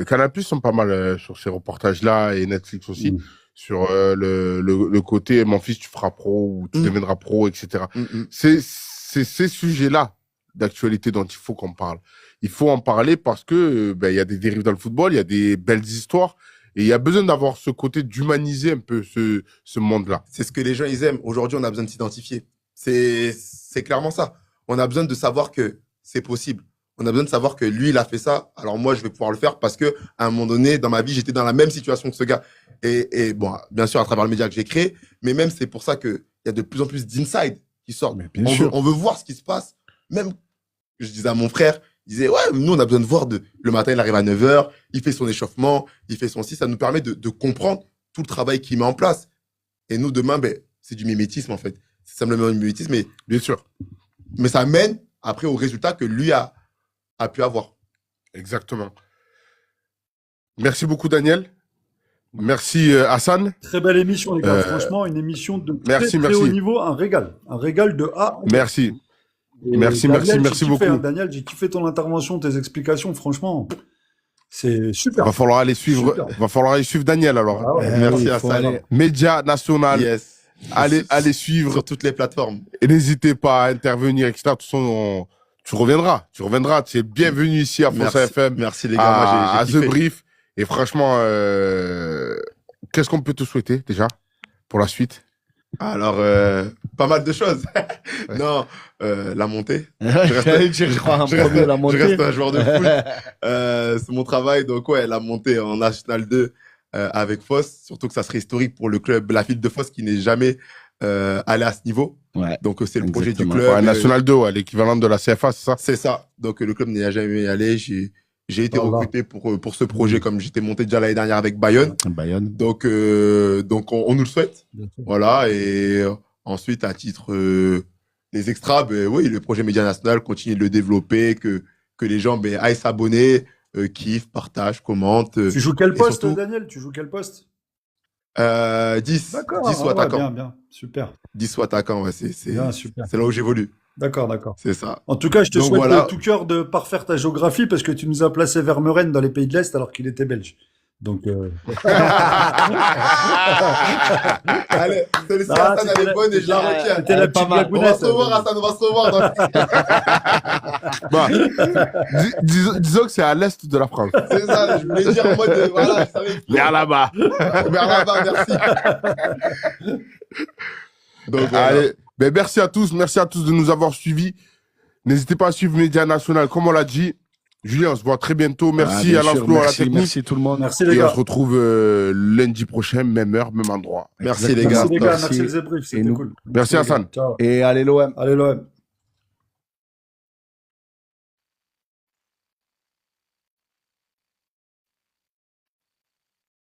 Canal+ sont pas mal sur ces reportages-là et Netflix aussi sur le côté mon fils tu feras pro ou tu deviendras pro, etc. C'est ces sujets-là d'actualité dont il faut qu'on parle. Il faut en parler parce que il y a des dérives dans le football, il y a des belles histoires et il y a besoin d'avoir ce côté d'humaniser un peu ce monde-là. C'est ce que les gens ils aiment. Aujourd'hui, on a besoin de s'identifier. C'est clairement ça. On a besoin de savoir que c'est possible. On a besoin de savoir que lui, il a fait ça. Alors moi, je vais pouvoir le faire parce que à un moment donné, dans ma vie, j'étais dans la même situation que ce gars. Et bon, bien sûr, à travers le média que j'ai créé, mais même c'est pour ça qu'il y a de plus en plus d'inside qui sortent. On veut voir ce qui se passe. Même, je disais à mon frère, il disait, ouais, nous, on a besoin de voir le matin, il arrive à 9h, il fait son échauffement, il fait son ça nous permet de comprendre tout le travail qu'il met en place. Et nous, demain, c'est du mimétisme, en fait. C'est simplement du mimétisme, mais bien sûr. Mais ça mène après au résultat que lui a pu avoir. Exactement. Merci beaucoup, Daniel. Merci, Hassan. Très belle émission, les gars. Franchement, une émission de très haut niveau, un régal. Un régal de A. Merci. Et merci beaucoup. Daniel, j'ai kiffé ton intervention, tes explications. Franchement, c'est super. Va falloir aller suivre Daniel, alors. Ah ouais, merci à ça. Média national. Yes. Allez suivre. Sur toutes les plateformes. Et n'hésitez pas à intervenir, etc. De toute façon, tu reviendras. Tu es bienvenu ici à France FM. Merci, les gars. À The Brief. Et franchement, qu'est-ce qu'on peut te souhaiter, déjà, pour la suite? Alors, pas mal de choses. Ouais. Non, la montée. Je reste un joueur de foot. C'est mon travail. Donc, ouais, la montée en National 2 avec Foss. Surtout que ça serait historique pour le club, la ville de Foss qui n'est jamais allé à ce niveau. Ouais, donc, c'est le projet du club. Ouais, National 2, ouais, l'équivalent de la CFA, c'est ça? C'est ça. Donc, le club n'est jamais allé. J'ai été recruté pour ce projet, comme j'étais monté déjà l'année dernière avec Bayonne. Donc on nous le souhaite. Voilà. Et ensuite, à titre les extras, oui, le projet Média National continue de le développer, que les gens aillent s'abonner, kiffent, partagent, commentent. Tu joues quel poste, surtout... Daniel? Tu joues quel poste? 10. D'accord. 10 ou attaquant. Bien. Super. 10 ou attaquant, ouais, c'est là où j'évolue. D'accord. C'est ça. En tout cas, je te souhaite de tout cœur de parfaire ta géographie parce que tu nous as placé Vermeuren dans les pays de l'Est alors qu'il était belge. Donc. Allez, celle-ci, Hassan, elle est bonne et je la retiens. C'était la petite blagounette. On va se revoir. Disons que c'est à l'Est de la France. C'est ça, je voulais dire en mode, voilà, je savais. Vers là-bas. Merci. Donc, voilà. Allez. Merci à tous de nous avoir suivis. N'hésitez pas à suivre Média National, comme on l'a dit. Julien, on se voit très bientôt. Merci à l'Anflo, à la technique. Merci tout le monde. Merci les gars. Et on se retrouve lundi prochain, même heure, même endroit. Merci les gars. Merci les Briefs, c'était cool. Merci Hassan. Ciao. Et allez l'OM. Allez l'OM.